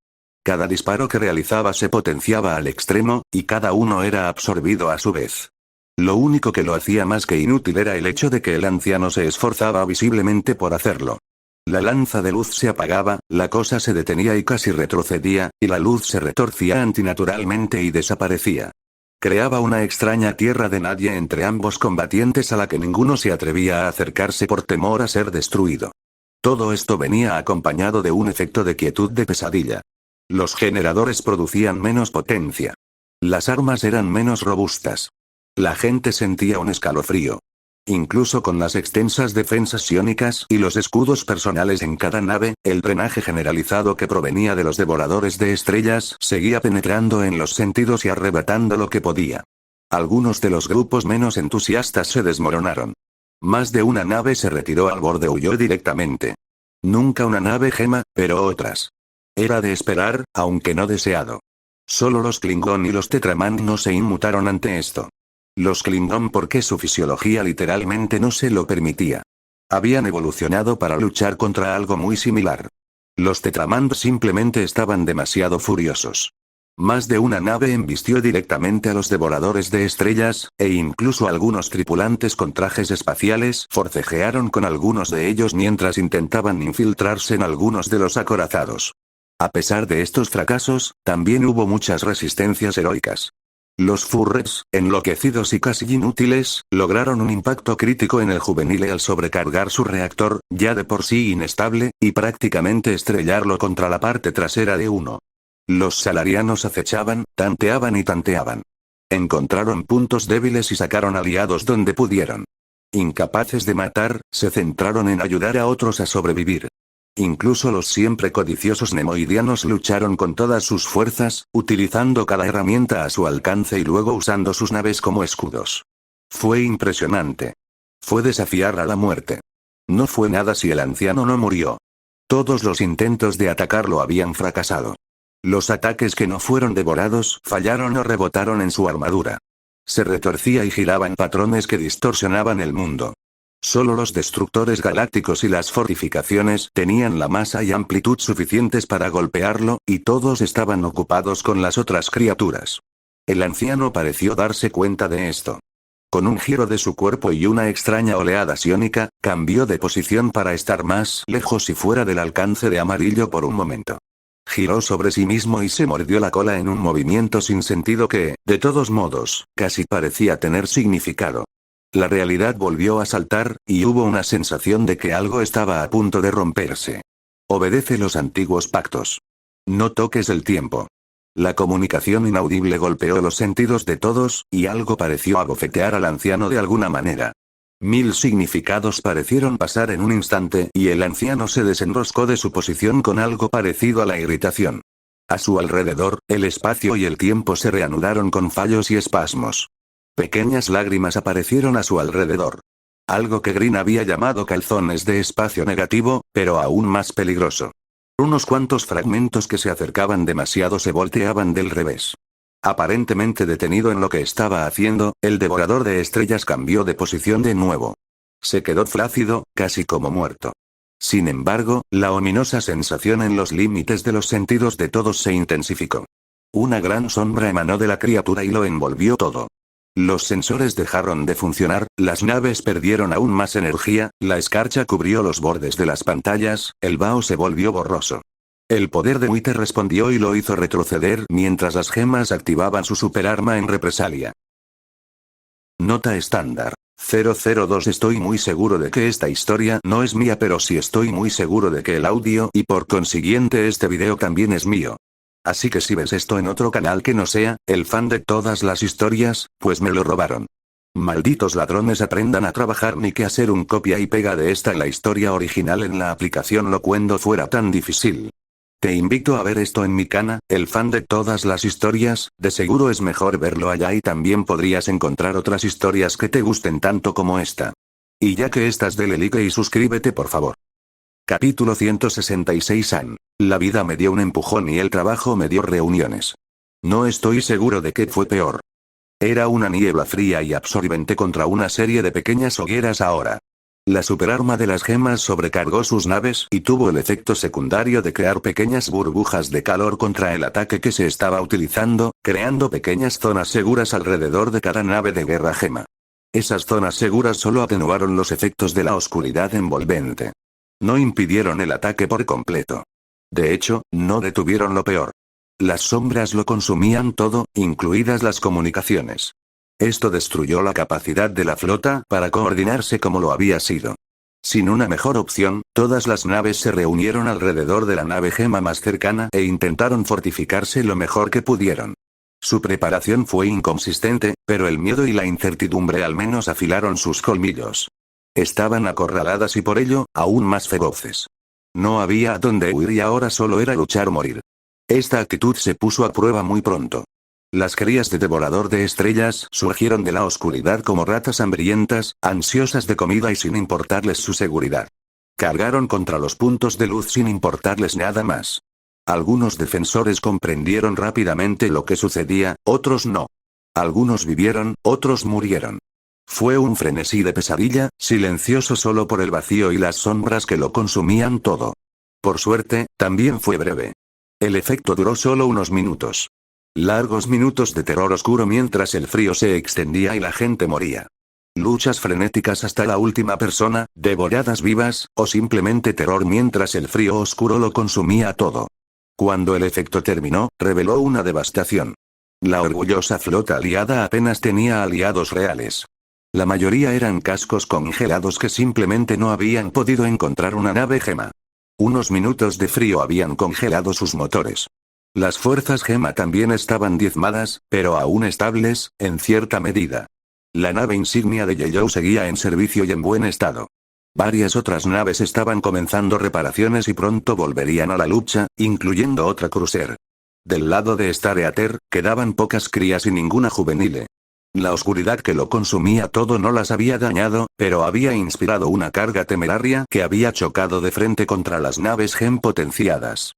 Cada disparo que realizaba se potenciaba al extremo, y cada uno era absorbido a su vez. Lo único que lo hacía más que inútil era el hecho de que el anciano se esforzaba visiblemente por hacerlo. La lanza de luz se apagaba, la cosa se detenía y casi retrocedía, y la luz se retorcía antinaturalmente y desaparecía. Creaba una extraña tierra de nadie entre ambos combatientes a la que ninguno se atrevía a acercarse por temor a ser destruido. Todo esto venía acompañado de un efecto de quietud de pesadilla. Los generadores producían menos potencia. Las armas eran menos robustas. La gente sentía un escalofrío. Incluso con las extensas defensas psiónicas y los escudos personales en cada nave, el drenaje generalizado que provenía de los devoradores de estrellas seguía penetrando en los sentidos y arrebatando lo que podía. Algunos de los grupos menos entusiastas se desmoronaron. Más de una nave se retiró al borde, huyó directamente. Nunca una nave gema, pero otras. Era de esperar, aunque no deseado. Solo los Klingon y los Tetraman no se inmutaron ante esto. Los Klingon porque su fisiología literalmente no se lo permitía. Habían evolucionado para luchar contra algo muy similar. Los Tetraman simplemente estaban demasiado furiosos. Más de una nave embistió directamente a los devoradores de estrellas, e incluso algunos tripulantes con trajes espaciales forcejearon con algunos de ellos mientras intentaban infiltrarse en algunos de los acorazados. A pesar de estos fracasos, también hubo muchas resistencias heroicas. Los Furrets, enloquecidos y casi inútiles, lograron un impacto crítico en el Juvenile al sobrecargar su reactor, ya de por sí inestable, y prácticamente estrellarlo contra la parte trasera de uno. Los Salarianos acechaban, tanteaban y tanteaban. Encontraron puntos débiles y sacaron aliados donde pudieron. Incapaces de matar, se centraron en ayudar a otros a sobrevivir. Incluso los siempre codiciosos nemoidianos lucharon con todas sus fuerzas, utilizando cada herramienta a su alcance y luego usando sus naves como escudos. Fue impresionante. Fue desafiar a la muerte. No fue nada si el anciano no murió. Todos los intentos de atacarlo habían fracasado. Los ataques que no fueron devorados fallaron o rebotaron en su armadura. Se retorcía y giraba en patrones que distorsionaban el mundo. Solo los destructores galácticos y las fortificaciones tenían la masa y amplitud suficientes para golpearlo, y todos estaban ocupados con las otras criaturas. El anciano pareció darse cuenta de esto. Con un giro de su cuerpo y una extraña oleada psiónica, cambió de posición para estar más lejos y fuera del alcance de Amarillo por un momento. Giró sobre sí mismo y se mordió la cola en un movimiento sin sentido que, de todos modos, casi parecía tener significado. La realidad volvió a saltar, y hubo una sensación de que algo estaba a punto de romperse. Obedece los antiguos pactos. No toques el tiempo. La comunicación inaudible golpeó los sentidos de todos, y algo pareció abofetear al anciano de alguna manera. 1000 significados parecieron pasar en un instante, y el anciano se desenroscó de su posición con algo parecido a la irritación. A su alrededor, el espacio y el tiempo se reanudaron con fallos y espasmos. Pequeñas lágrimas aparecieron a su alrededor. Algo que Green había llamado calzones de espacio negativo, pero aún más peligroso. Unos cuantos fragmentos que se acercaban demasiado se volteaban del revés. Aparentemente detenido en lo que estaba haciendo, el devorador de estrellas cambió de posición de nuevo. Se quedó flácido, casi como muerto. Sin embargo, la ominosa sensación en los límites de los sentidos de todos se intensificó. Una gran sombra emanó de la criatura y lo envolvió todo. Los sensores dejaron de funcionar, las naves perdieron aún más energía, la escarcha cubrió los bordes de las pantallas, el vaho se volvió borroso. El poder de Muite respondió y lo hizo retroceder mientras las gemas activaban su superarma en represalia. Nota estándar. 002. Estoy muy seguro de que esta historia no es mía, pero sí estoy muy seguro de que el audio y por consiguiente este video también es mío. Así que si ves esto en otro canal que no sea el fan de todas las historias, pues me lo robaron. Malditos ladrones, aprendan a trabajar, ni que hacer un copia y pega de esta en la historia original en la aplicación Locuendo fuera tan difícil. Te invito a ver esto en mi canal, el fan de todas las historias, de seguro es mejor verlo allá y también podrías encontrar otras historias que te gusten tanto como esta. Y ya que estás, dale like y suscríbete por favor. Capítulo 166. La vida me dio un empujón y el trabajo me dio reuniones. No estoy seguro de qué fue peor. Era una niebla fría y absorbente contra una serie de pequeñas hogueras ahora. La superarma de las gemas sobrecargó sus naves y tuvo el efecto secundario de crear pequeñas burbujas de calor contra el ataque que se estaba utilizando, creando pequeñas zonas seguras alrededor de cada nave de guerra gema. Esas zonas seguras solo atenuaron los efectos de la oscuridad envolvente. No impidieron el ataque por completo. De hecho, no detuvieron lo peor. Las sombras lo consumían todo, incluidas las comunicaciones. Esto destruyó la capacidad de la flota para coordinarse como lo había sido. Sin una mejor opción, todas las naves se reunieron alrededor de la nave gema más cercana e intentaron fortificarse lo mejor que pudieron. Su preparación fue inconsistente, pero el miedo y la incertidumbre al menos afilaron sus colmillos. Estaban acorraladas y por ello, aún más feroces. No había a dónde huir y ahora solo era luchar o morir. Esta actitud se puso a prueba muy pronto. Las crías de Devorador de Estrellas surgieron de la oscuridad como ratas hambrientas, ansiosas de comida y sin importarles su seguridad. Cargaron contra los puntos de luz sin importarles nada más. Algunos defensores comprendieron rápidamente lo que sucedía, otros no. Algunos vivieron, otros murieron. Fue un frenesí de pesadilla, silencioso solo por el vacío y las sombras que lo consumían todo. Por suerte, también fue breve. El efecto duró solo unos minutos. Largos minutos de terror oscuro mientras el frío se extendía y la gente moría. Luchas frenéticas hasta la última persona, devoradas vivas, o simplemente terror mientras el frío oscuro lo consumía todo. Cuando el efecto terminó, reveló una devastación. La orgullosa flota aliada apenas tenía aliados reales. La mayoría eran cascos congelados que simplemente no habían podido encontrar una nave gema. Unos minutos de frío habían congelado sus motores. Las fuerzas gema también estaban diezmadas, pero aún estables, en cierta medida. La nave insignia de Yeyou seguía en servicio y en buen estado. Varias otras naves estaban comenzando reparaciones y pronto volverían a la lucha, incluyendo otra crucer. Del lado de Star Eater, quedaban pocas crías y ninguna juvenile. La oscuridad que lo consumía todo no las había dañado, pero había inspirado una carga temeraria que había chocado de frente contra las naves gem potenciadas.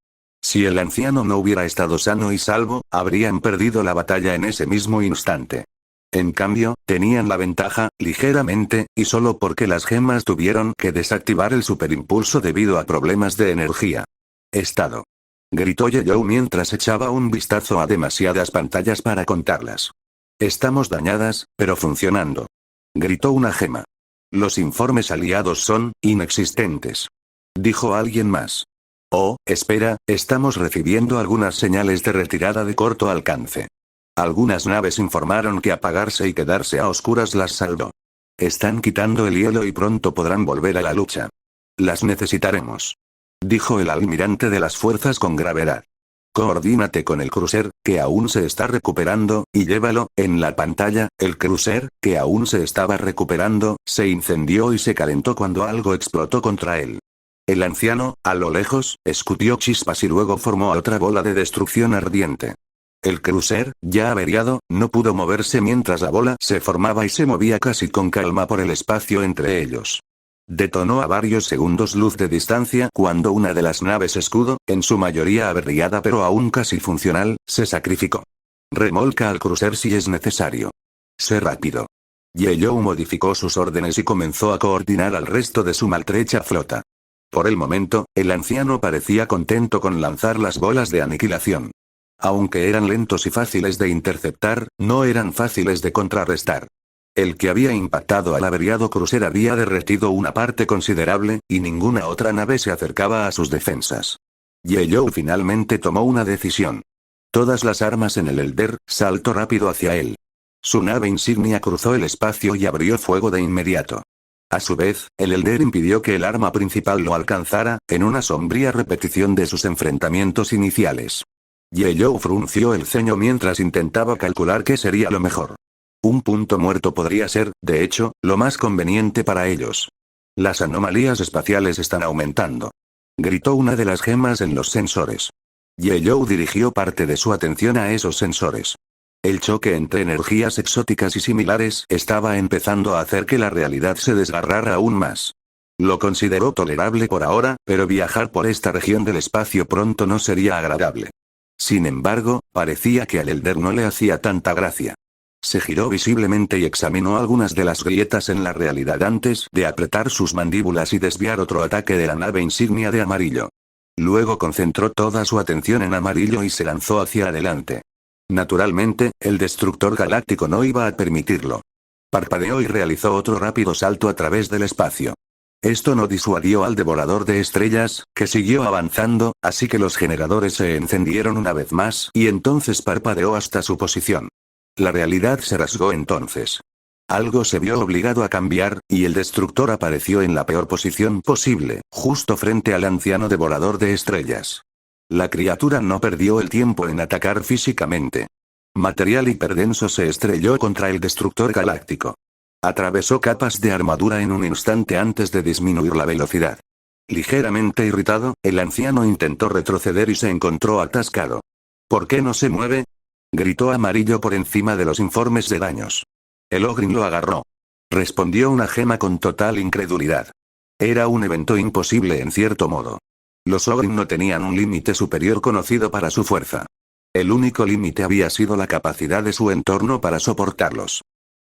Si el anciano no hubiera estado sano y salvo, habrían perdido la batalla en ese mismo instante. En cambio, tenían la ventaja, ligeramente, y solo porque las gemas tuvieron que desactivar el superimpulso debido a problemas de energía. Estado. Gritó Yeyou mientras echaba un vistazo a demasiadas pantallas para contarlas. Estamos dañadas, pero funcionando. Gritó una gema. Los informes aliados son inexistentes. Dijo alguien más. Oh, espera, estamos recibiendo algunas señales de retirada de corto alcance. Algunas naves informaron que apagarse y quedarse a oscuras las salvó. Están quitando el hielo y pronto podrán volver a la lucha. Las necesitaremos. Dijo el almirante de las fuerzas con gravedad. Coordínate con el crucer, que aún se está recuperando, y llévalo. En la pantalla, el crucer, que aún se estaba recuperando, se incendió y se calentó cuando algo explotó contra él. El anciano, a lo lejos, escupió chispas y luego formó otra bola de destrucción ardiente. El crucer, ya averiado, no pudo moverse mientras la bola se formaba y se movía casi con calma por el espacio entre ellos. Detonó a varios segundos luz de distancia cuando una de las naves escudo, en su mayoría averiada pero aún casi funcional, se sacrificó. Remolca al crucer si es necesario. Sé rápido. Yeyou modificó sus órdenes y comenzó a coordinar al resto de su maltrecha flota. Por el momento, el anciano parecía contento con lanzar las bolas de aniquilación. Aunque eran lentos y fáciles de interceptar, no eran fáciles de contrarrestar. El que había impactado al averiado crucer había derretido una parte considerable, y ninguna otra nave se acercaba a sus defensas. Yeyou finalmente tomó una decisión. Todas las armas en el Elder, saltó rápido hacia él. Su nave insignia cruzó el espacio y abrió fuego de inmediato. A su vez, el Elder impidió que el arma principal lo alcanzara, en una sombría repetición de sus enfrentamientos iniciales. Yeyou frunció el ceño mientras intentaba calcular qué sería lo mejor. Un punto muerto podría ser, de hecho, lo más conveniente para ellos. Las anomalías espaciales están aumentando. Gritó una de las gemas en los sensores. Yeyou dirigió parte de su atención a esos sensores. El choque entre energías exóticas y similares estaba empezando a hacer que la realidad se desgarrara aún más. Lo consideró tolerable por ahora, pero viajar por esta región del espacio pronto no sería agradable. Sin embargo, parecía que al Elder no le hacía tanta gracia. Se giró visiblemente y examinó algunas de las grietas en la realidad antes de apretar sus mandíbulas y desviar otro ataque de la nave insignia de amarillo. Luego concentró toda su atención en amarillo y se lanzó hacia adelante. Naturalmente, el destructor galáctico no iba a permitirlo. Parpadeó y realizó otro rápido salto a través del espacio. Esto no disuadió al devorador de estrellas, que siguió avanzando, así que los generadores se encendieron una vez más y entonces parpadeó hasta su posición. La realidad se rasgó entonces. Algo se vio obligado a cambiar, y el destructor apareció en la peor posición posible, justo frente al anciano devorador de estrellas. La criatura no perdió el tiempo en atacar físicamente. Material hiperdenso se estrelló contra el destructor galáctico. Atravesó capas de armadura en un instante antes de disminuir la velocidad. Ligeramente irritado, el anciano intentó retroceder y se encontró atascado. ¿Por qué no se mueve?, gritó amarillo por encima de los informes de daños. El Ogryn lo agarró. Respondió una gema con total incredulidad. Era un evento imposible en cierto modo. Los Ogryn no tenían un límite superior conocido para su fuerza. El único límite había sido la capacidad de su entorno para soportarlos.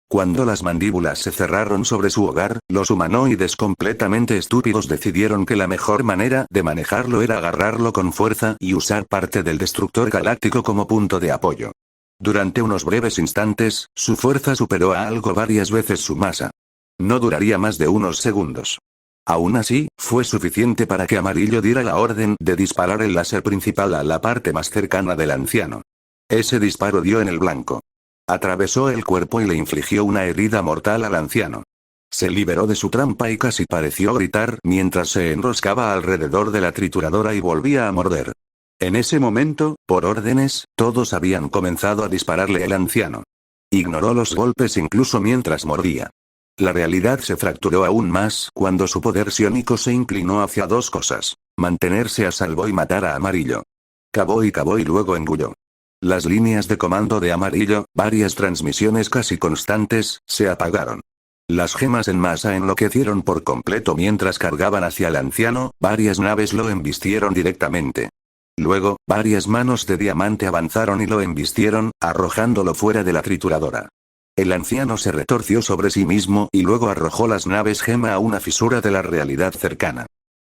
Cuando las mandíbulas se cerraron sobre su hogar, los humanoides completamente estúpidos decidieron que la mejor manera de manejarlo era agarrarlo con fuerza y usar parte del destructor galáctico como punto de apoyo. Durante unos breves instantes, su fuerza superó a algo varias veces su masa. No duraría más de unos segundos. Aún así, fue suficiente para que Amarillo diera la orden de disparar el láser principal a la parte más cercana del anciano. Ese disparo dio en el blanco. Atravesó el cuerpo y le infligió una herida mortal al anciano. Se liberó de su trampa y casi pareció gritar mientras se enroscaba alrededor de la trituradora y volvía a morder. En ese momento, por órdenes, todos habían comenzado a dispararle al anciano. Ignoró los golpes incluso mientras mordía. La realidad se fracturó aún más cuando su poder psiónico se inclinó hacia dos cosas: mantenerse a salvo y matar a Amarillo. Cavó y luego engulló. Las líneas de comando de Amarillo, varias transmisiones casi constantes, se apagaron. Las gemas en masa enloquecieron por completo mientras cargaban hacia el anciano, varias naves lo embistieron directamente. Luego, varias manos de diamante avanzaron y lo embistieron, arrojándolo fuera de la trituradora. El anciano se retorció sobre sí mismo y luego arrojó las naves gema a una fisura de la realidad cercana.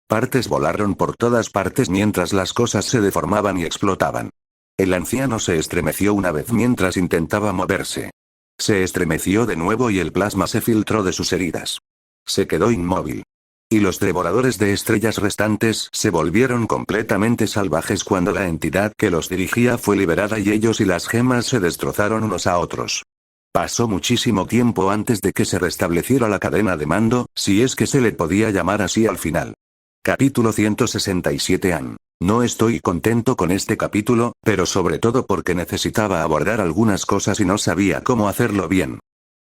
Partes volaron por todas partes mientras las cosas se deformaban y explotaban. El anciano se estremeció una vez mientras intentaba moverse. Se estremeció de nuevo y el plasma se filtró de sus heridas. Se quedó inmóvil. Y los devoradores de estrellas restantes se volvieron completamente salvajes cuando la entidad que los dirigía fue liberada y ellos y las gemas se destrozaron unos a otros. Pasó muchísimo tiempo antes de que se restableciera la cadena de mando, si es que se le podía llamar así al final. Capítulo 167 An. No estoy contento con este capítulo, pero sobre todo porque necesitaba abordar algunas cosas y no sabía cómo hacerlo bien.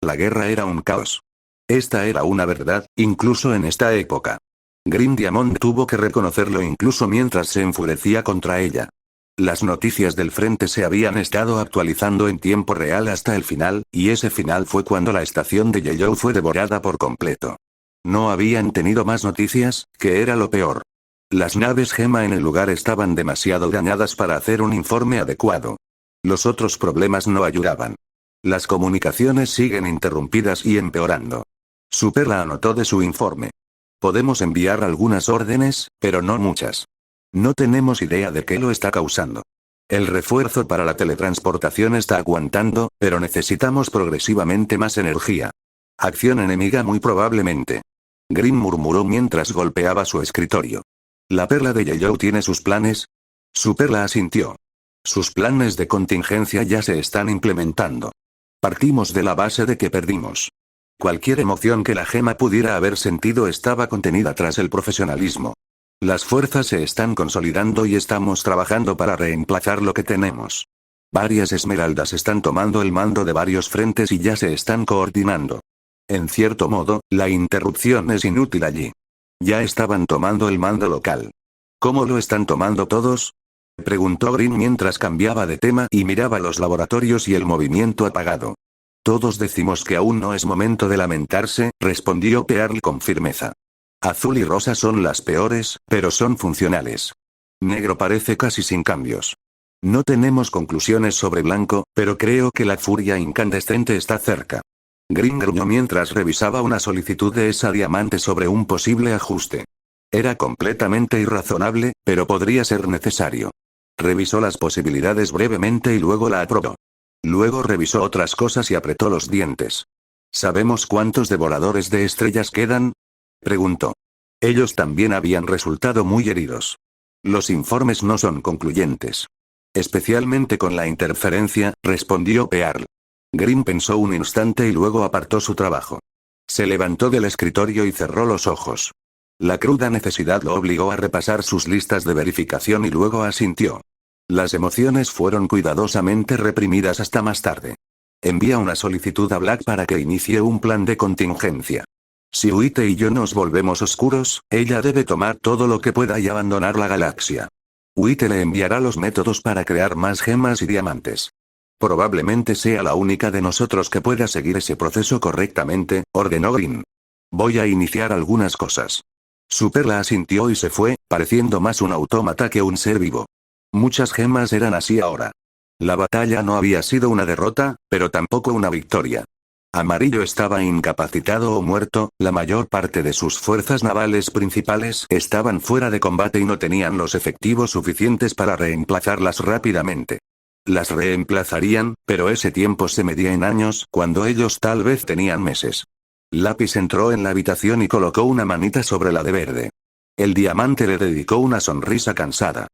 La guerra era un caos. Esta era una verdad, incluso en esta época. Green Diamond tuvo que reconocerlo incluso mientras se enfurecía contra ella. Las noticias del frente se habían estado actualizando en tiempo real hasta el final, y ese final fue cuando la estación de Yellow fue devorada por completo. No habían tenido más noticias, que era lo peor. Las naves gema en el lugar estaban demasiado dañadas para hacer un informe adecuado. Los otros problemas no ayudaban. Las comunicaciones siguen interrumpidas y empeorando. Super la anotó de su informe. Podemos enviar algunas órdenes, pero no muchas. No tenemos idea de qué lo está causando. El refuerzo para la teletransportación está aguantando, pero necesitamos progresivamente más energía. Acción enemiga muy probablemente. Green murmuró mientras golpeaba su escritorio. ¿La perla de Yellow tiene sus planes? Super la asintió. Sus planes de contingencia ya se están implementando. Partimos de la base de que perdimos. Cualquier emoción que la gema pudiera haber sentido estaba contenida tras el profesionalismo. Las fuerzas se están consolidando y estamos trabajando para reemplazar lo que tenemos. Varias esmeraldas están tomando el mando de varios frentes y ya se están coordinando. En cierto modo, la interrupción es inútil allí. Ya estaban tomando el mando local. ¿Cómo lo están tomando todos?, preguntó Green mientras cambiaba de tema y miraba los laboratorios y el movimiento apagado. Todos decimos que aún no es momento de lamentarse, respondió Pearl con firmeza. Azul y rosa son las peores, pero son funcionales. Negro parece casi sin cambios. No tenemos conclusiones sobre Blanco, pero creo que la furia incandescente está cerca. Green gruñó mientras revisaba una solicitud de esa diamante sobre un posible ajuste. Era completamente irrazonable, pero podría ser necesario. Revisó las posibilidades brevemente y luego la aprobó. Luego revisó otras cosas y apretó los dientes. ¿Sabemos cuántos devoradores de estrellas quedan?, preguntó. Ellos también habían resultado muy heridos. Los informes no son concluyentes. Especialmente con la interferencia, respondió Pearl. Green pensó un instante y luego apartó su trabajo. Se levantó del escritorio y cerró los ojos. La cruda necesidad lo obligó a repasar sus listas de verificación y luego asintió. Las emociones fueron cuidadosamente reprimidas hasta más tarde. Envía una solicitud a Black para que inicie un plan de contingencia. Si Wite y yo nos volvemos oscuros, ella debe tomar todo lo que pueda y abandonar la galaxia. Wite le enviará los métodos para crear más gemas y diamantes. Probablemente sea la única de nosotros que pueda seguir ese proceso correctamente, ordenó Green. Voy a iniciar algunas cosas. Superla asintió y se fue, pareciendo más un autómata que un ser vivo. Muchas gemas eran así ahora. La batalla no había sido una derrota, pero tampoco una victoria. Amarillo estaba incapacitado o muerto, la mayor parte de sus fuerzas navales principales estaban fuera de combate y no tenían los efectivos suficientes para reemplazarlas rápidamente. Las reemplazarían, pero ese tiempo se medía en años, cuando ellos tal vez tenían meses. Lápiz entró en la habitación y colocó una manita sobre la de Verde. El diamante le dedicó una sonrisa cansada.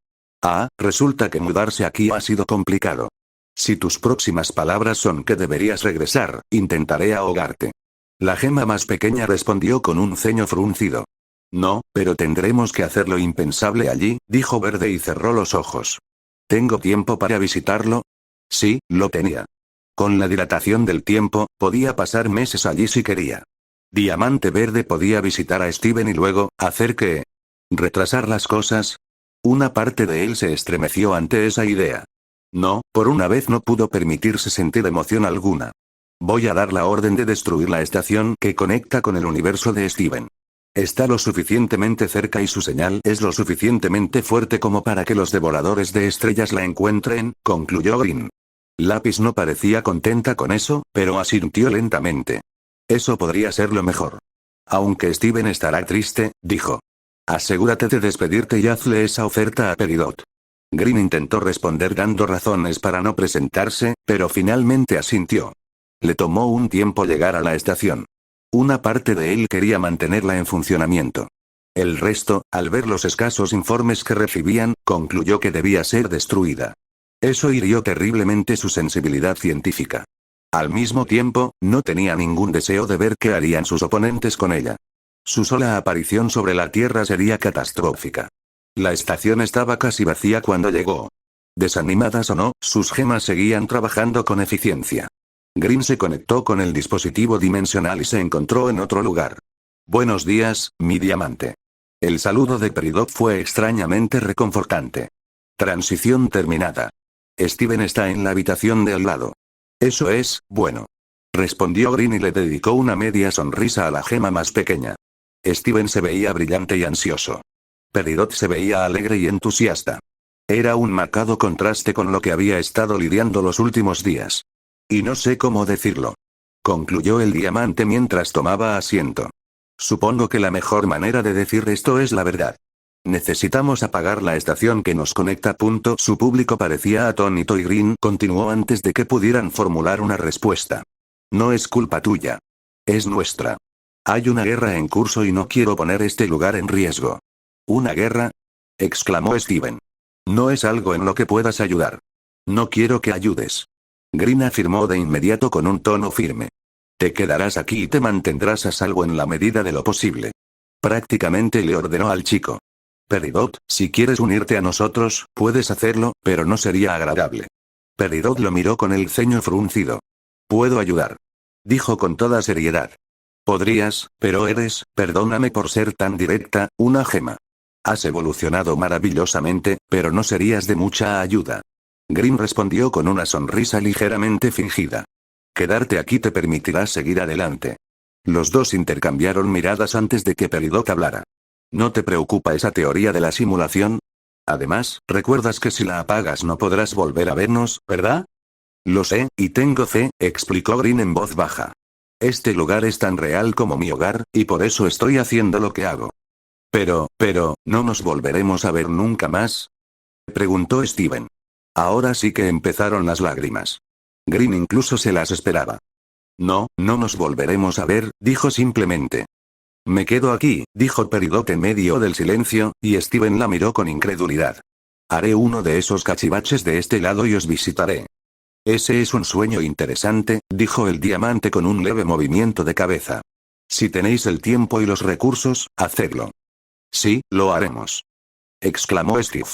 Resulta que mudarse aquí ha sido complicado. Si tus próximas palabras son que deberías regresar, intentaré ahogarte. La gema más pequeña respondió con un ceño fruncido. No, pero tendremos que hacer lo impensable allí, dijo Verde y cerró los ojos. ¿Tengo tiempo para visitarlo? Sí, lo tenía. Con la dilatación del tiempo, podía pasar meses allí si quería. Diamante Verde podía visitar a Steven y luego, ¿hacer qué? ¿Retrasar las cosas? Una parte de él se estremeció ante esa idea. No, por una vez no pudo permitirse sentir emoción alguna. Voy a dar la orden de destruir la estación que conecta con el universo de Steven. Está lo suficientemente cerca y su señal es lo suficientemente fuerte como para que los devoradores de estrellas la encuentren, concluyó Green. Lápiz no parecía contenta con eso, pero asintió lentamente. Eso podría ser lo mejor. Aunque Steven estará triste, dijo. Asegúrate de despedirte y hazle esa oferta a Peridot. Green intentó responder dando razones para no presentarse, pero finalmente asintió. Le tomó un tiempo llegar a la estación. Una parte de él quería mantenerla en funcionamiento. El resto, al ver los escasos informes que recibían, concluyó que debía ser destruida. Eso hirió terriblemente su sensibilidad científica. Al mismo tiempo, no tenía ningún deseo de ver qué harían sus oponentes con ella. Su sola aparición sobre la Tierra sería catastrófica. La estación estaba casi vacía cuando llegó. Desanimadas o no, sus gemas seguían trabajando con eficiencia. Green se conectó con el dispositivo dimensional y se encontró en otro lugar. Buenos días, mi diamante. El saludo de Peridot fue extrañamente reconfortante. Transición terminada. Steven está en la habitación de al lado. Eso es, bueno. Respondió Green y le dedicó una media sonrisa a la gema más pequeña. Steven se veía brillante y ansioso. Peridot se veía alegre y entusiasta. Era un marcado contraste con lo que había estado lidiando los últimos días. Y no sé cómo decirlo. Concluyó el diamante mientras tomaba asiento. Supongo que la mejor manera de decir esto es la verdad. Necesitamos apagar la estación que nos conecta. Su público parecía atónito y Green continuó antes de que pudieran formular una respuesta. No es culpa tuya. Es nuestra. Hay una guerra en curso y no quiero poner este lugar en riesgo. ¿Una guerra?, exclamó Steven. No es algo en lo que puedas ayudar. No quiero que ayudes. Green afirmó de inmediato con un tono firme. Te quedarás aquí y te mantendrás a salvo en la medida de lo posible. Prácticamente le ordenó al chico. Peridot, si quieres unirte a nosotros, puedes hacerlo, pero no sería agradable. Peridot lo miró con el ceño fruncido. Puedo ayudar. Dijo con toda seriedad. Podrías, pero eres, perdóname por ser tan directa, una gema. Has evolucionado maravillosamente, pero no serías de mucha ayuda. Green respondió con una sonrisa ligeramente fingida. Quedarte aquí te permitirá seguir adelante. Los dos intercambiaron miradas antes de que Peridot hablara. ¿No te preocupa esa teoría de la simulación? Además, recuerdas que si la apagas no podrás volver a vernos, ¿verdad? Lo sé, y tengo fe, explicó Green en voz baja. Este lugar es tan real como mi hogar, y por eso estoy haciendo lo que hago. Pero, ¿no nos volveremos a ver nunca más? Preguntó Steven. Ahora sí que empezaron las lágrimas. Green incluso se las esperaba. No, no nos volveremos a ver, dijo simplemente. Me quedo aquí, dijo Peridot en medio del silencio, y Steven la miró con incredulidad. Haré uno de esos cachivaches de este lado y os visitaré. Ese es un sueño interesante, dijo el diamante con un leve movimiento de cabeza. Si tenéis el tiempo y los recursos, hacedlo. Sí, lo haremos. Exclamó Steve.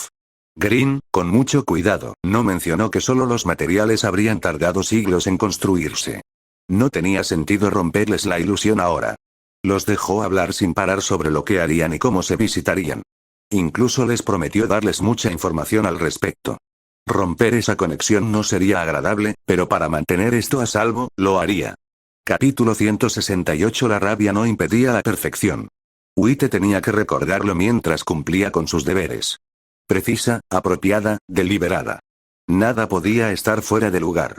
Green, con mucho cuidado, no mencionó que solo los materiales habrían tardado siglos en construirse. No tenía sentido romperles la ilusión ahora. Los dejó hablar sin parar sobre lo que harían y cómo se visitarían. Incluso les prometió darles mucha información al respecto. Romper esa conexión no sería agradable, pero para mantener esto a salvo, lo haría. Capítulo 168. La rabia no impedía la perfección. Wite tenía que recordarlo mientras cumplía con sus deberes. Precisa, apropiada, deliberada. Nada podía estar fuera de lugar.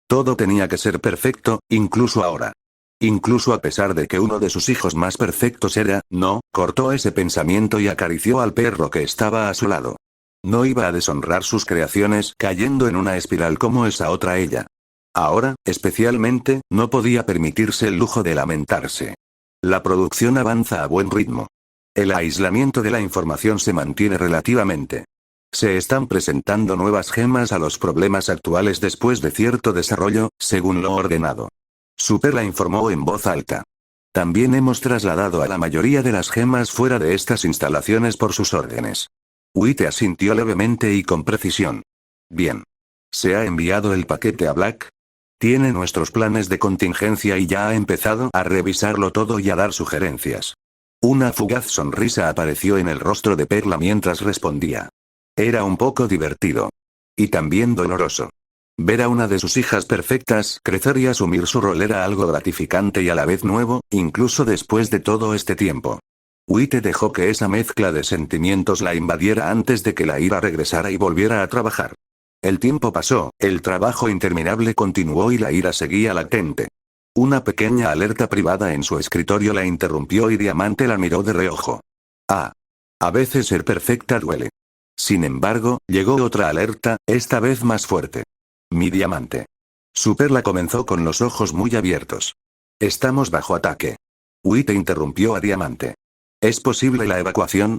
Todo tenía que ser perfecto, incluso ahora. Incluso a pesar de que uno de sus hijos más perfectos era, no, cortó ese pensamiento y acarició al perro que estaba a su lado. No iba a deshonrar sus creaciones cayendo en una espiral como esa otra ella. Ahora, especialmente, no podía permitirse el lujo de lamentarse. La producción avanza a buen ritmo. El aislamiento de la información se mantiene relativamente. Se están presentando nuevas gemas a los problemas actuales después de cierto desarrollo, según lo ordenado. Super la informó en voz alta. También hemos trasladado a la mayoría de las gemas fuera de estas instalaciones por sus órdenes. Wite asintió levemente y con precisión. Bien. ¿Se ha enviado el paquete a Black? Tiene nuestros planes de contingencia y ya ha empezado a revisarlo todo y a dar sugerencias. Una fugaz sonrisa apareció en el rostro de Perla mientras respondía. Era un poco divertido. Y también doloroso. Ver a una de sus hijas perfectas crecer y asumir su rol era algo gratificante y a la vez nuevo, incluso después de todo este tiempo. Wite dejó que esa mezcla de sentimientos la invadiera antes de que la ira regresara y volviera a trabajar. El tiempo pasó, el trabajo interminable continuó y la ira seguía latente. Una pequeña alerta privada en su escritorio la interrumpió y Diamante la miró de reojo. Ah. A veces ser perfecta duele. Sin embargo, llegó otra alerta, esta vez más fuerte. Mi diamante. Superla comenzó con los ojos muy abiertos. Estamos bajo ataque. Wite interrumpió a Diamante. ¿Es posible la evacuación?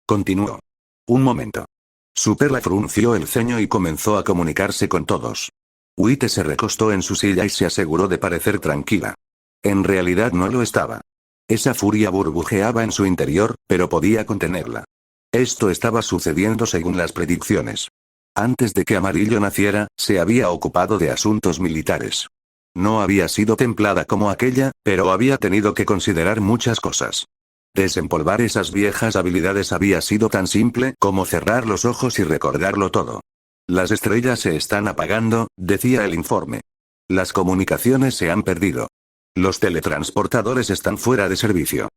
Continuó. Un momento. Superla frunció el ceño y comenzó a comunicarse con todos. Wite se recostó en su silla y se aseguró de parecer tranquila. En realidad no lo estaba. Esa furia burbujeaba en su interior, pero podía contenerla. Esto estaba sucediendo según las predicciones. Antes de que Amarillo naciera, se había ocupado de asuntos militares. No había sido templada como aquella, pero había tenido que considerar muchas cosas. Desempolvar esas viejas habilidades había sido tan simple como cerrar los ojos y recordarlo todo. Las estrellas se están apagando, decía el informe. Las comunicaciones se han perdido. Los teletransportadores están fuera de servicio.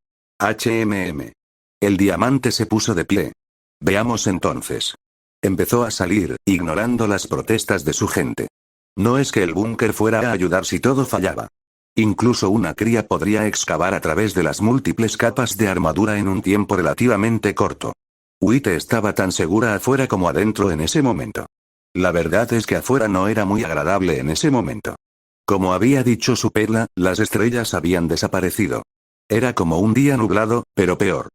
El diamante se puso de pie. Veamos entonces. Empezó a salir, ignorando las protestas de su gente. No es que el búnker fuera a ayudar si todo fallaba. Incluso una cría podría excavar a través de las múltiples capas de armadura en un tiempo relativamente corto. Wite estaba tan segura afuera como adentro en ese momento. La verdad es que afuera no era muy agradable en ese momento. Como había dicho su Perla, las estrellas habían desaparecido. Era como un día nublado, pero peor.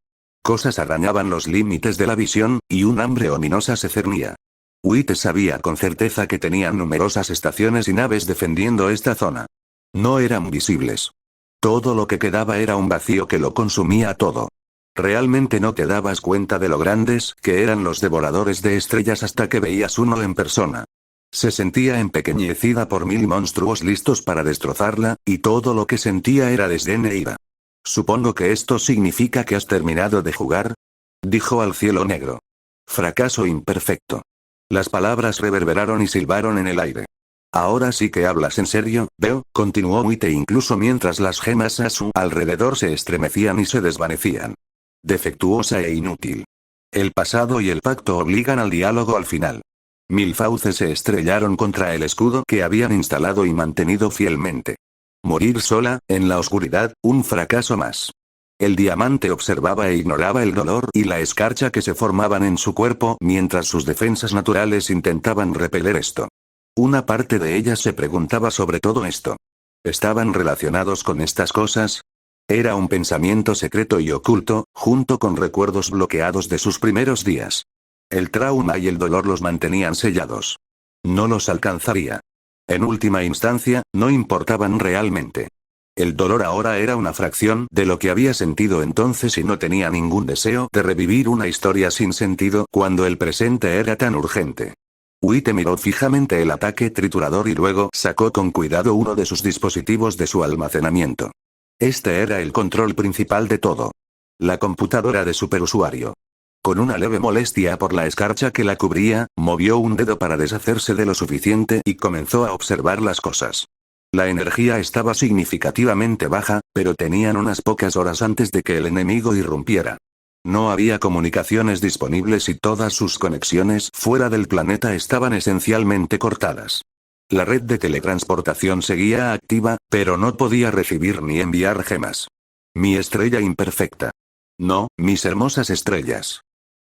Cosas arañaban los límites de la visión, y un hambre ominosa se cernía. Wite sabía con certeza que tenían numerosas estaciones y naves defendiendo esta zona. No eran visibles. Todo lo que quedaba era un vacío que lo consumía todo. Realmente no te dabas cuenta de lo grandes que eran los devoradores de estrellas hasta que veías uno en persona. Se sentía empequeñecida por mil monstruos listos para destrozarla, y todo lo que sentía era desdén e ira. Supongo que esto significa que has terminado de jugar, dijo al cielo negro. Fracaso imperfecto. Las palabras reverberaron y silbaron en el aire. Ahora sí que hablas en serio, veo, continuó Wite incluso mientras las gemas a su alrededor se estremecían y se desvanecían. Defectuosa e inútil. El pasado y el pacto obligan al diálogo al final. 1000 fauces se estrellaron contra el escudo que habían instalado y mantenido fielmente. Morir sola, en la oscuridad, un fracaso más. El diamante observaba e ignoraba el dolor y la escarcha que se formaban en su cuerpo mientras sus defensas naturales intentaban repeler esto. Una parte de ellas se preguntaba sobre todo esto. ¿Estaban relacionados con estas cosas? Era un pensamiento secreto y oculto, junto con recuerdos bloqueados de sus primeros días. El trauma y el dolor los mantenían sellados. No los alcanzaría. En última instancia, no importaban realmente. El dolor ahora era una fracción de lo que había sentido entonces y no tenía ningún deseo de revivir una historia sin sentido cuando el presente era tan urgente. Wite miró fijamente el ataque triturador y luego sacó con cuidado uno de sus dispositivos de su almacenamiento. Este era el control principal de todo. La computadora de superusuario. Con una leve molestia por la escarcha que la cubría, movió un dedo para deshacerse de lo suficiente y comenzó a observar las cosas. La energía estaba significativamente baja, pero tenían unas pocas horas antes de que el enemigo irrumpiera. No había comunicaciones disponibles y todas sus conexiones fuera del planeta estaban esencialmente cortadas. La red de teletransportación seguía activa, pero no podía recibir ni enviar gemas. Mi estrella imperfecta. No, mis hermosas estrellas.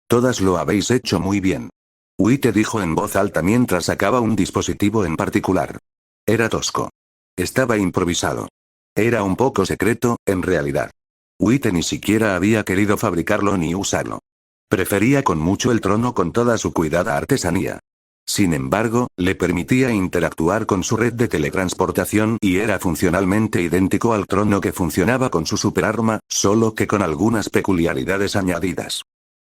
Todas lo habéis hecho muy bien. Wite dijo en voz alta mientras sacaba un dispositivo en particular. Era tosco. Estaba improvisado. Era un poco secreto, en realidad. Wite ni siquiera había querido fabricarlo ni usarlo. Prefería con mucho el trono con toda su cuidada artesanía. Sin embargo, le permitía interactuar con su red de teletransportación y era funcionalmente idéntico al trono que funcionaba con su superarma, solo que con algunas peculiaridades añadidas.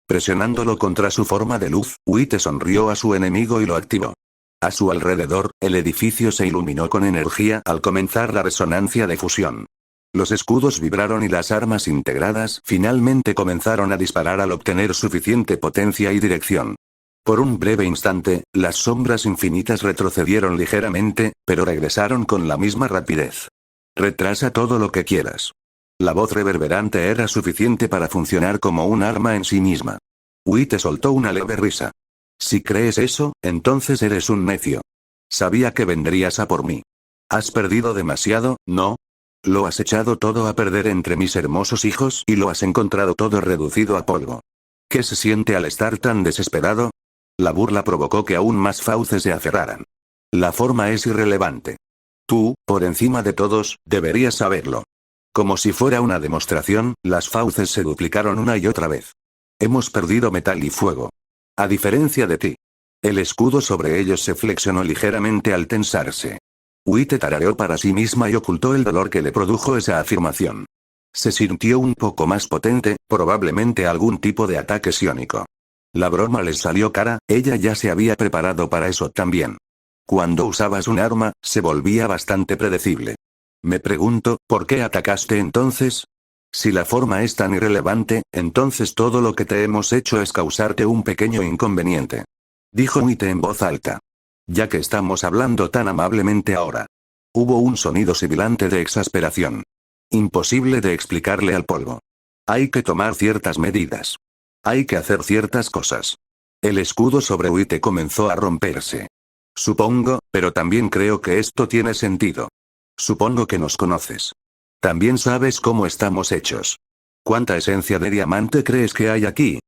Presionándolo contra su forma de luz, Wite sonrió a su enemigo y lo activó. A su alrededor, el edificio se iluminó con energía al comenzar la resonancia de fusión. Los escudos vibraron y las armas integradas finalmente comenzaron a disparar al obtener suficiente potencia y dirección. Por un breve instante, las sombras infinitas retrocedieron ligeramente, pero regresaron con la misma rapidez. Retrasa todo lo que quieras. La voz reverberante era suficiente para funcionar como un arma en sí misma. Wite soltó una leve risa. Si crees eso, entonces eres un necio. Sabía que vendrías a por mí. Has perdido demasiado, ¿no? Lo has echado todo a perder entre mis hermosos hijos y lo has encontrado todo reducido a polvo. ¿Qué se siente al estar tan desesperado? La burla provocó que aún más fauces se aferraran. La forma es irrelevante. Tú, por encima de todos, deberías saberlo. Como si fuera una demostración, las fauces se duplicaron una y otra vez. Hemos perdido metal y fuego. A diferencia de ti. El escudo sobre ellos se flexionó ligeramente al tensarse. Wite tarareó para sí misma y ocultó el dolor que le produjo esa afirmación. Se sintió un poco más potente, probablemente algún tipo de ataque psiónico. La broma les salió cara, ella ya se había preparado para eso también. Cuando usabas un arma, se volvía bastante predecible. Me pregunto, ¿por qué atacaste entonces? Si la forma es tan irrelevante, entonces todo lo que te hemos hecho es causarte un pequeño inconveniente. Dijo Wite en voz alta. Ya que estamos hablando tan amablemente ahora. Hubo un sonido sibilante de exasperación. Imposible de explicarle al polvo. Hay que tomar ciertas medidas. Hay que hacer ciertas cosas. El escudo sobre Wite comenzó a romperse. Supongo, pero también creo que esto tiene sentido. Supongo que nos conoces. También sabes cómo estamos hechos. ¿Cuánta esencia de diamante crees que hay aquí?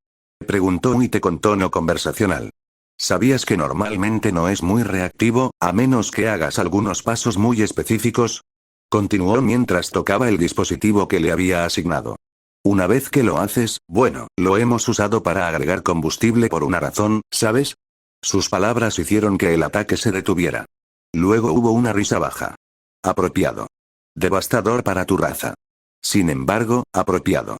Preguntó Wite con tono conversacional. ¿Sabías que normalmente no es muy reactivo, a menos que hagas algunos pasos muy específicos? Continuó mientras tocaba el dispositivo que le había asignado. Una vez que lo haces, bueno, lo hemos usado para agregar combustible por una razón, ¿sabes? Sus palabras hicieron que el ataque se detuviera. Luego hubo una risa baja. Apropiado. Devastador para tu raza. Sin embargo, apropiado.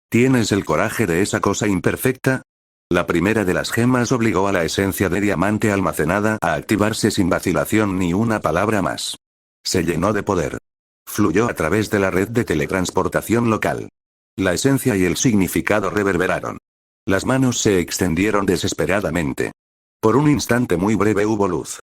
¿Tienes el coraje de esa cosa imperfecta? La primera de las gemas obligó a la esencia de diamante almacenada a activarse sin vacilación ni una palabra más. Se llenó de poder. Fluyó a través de la red de teletransportación local. La esencia y el significado reverberaron. Las manos se extendieron desesperadamente. Por un instante muy breve hubo luz.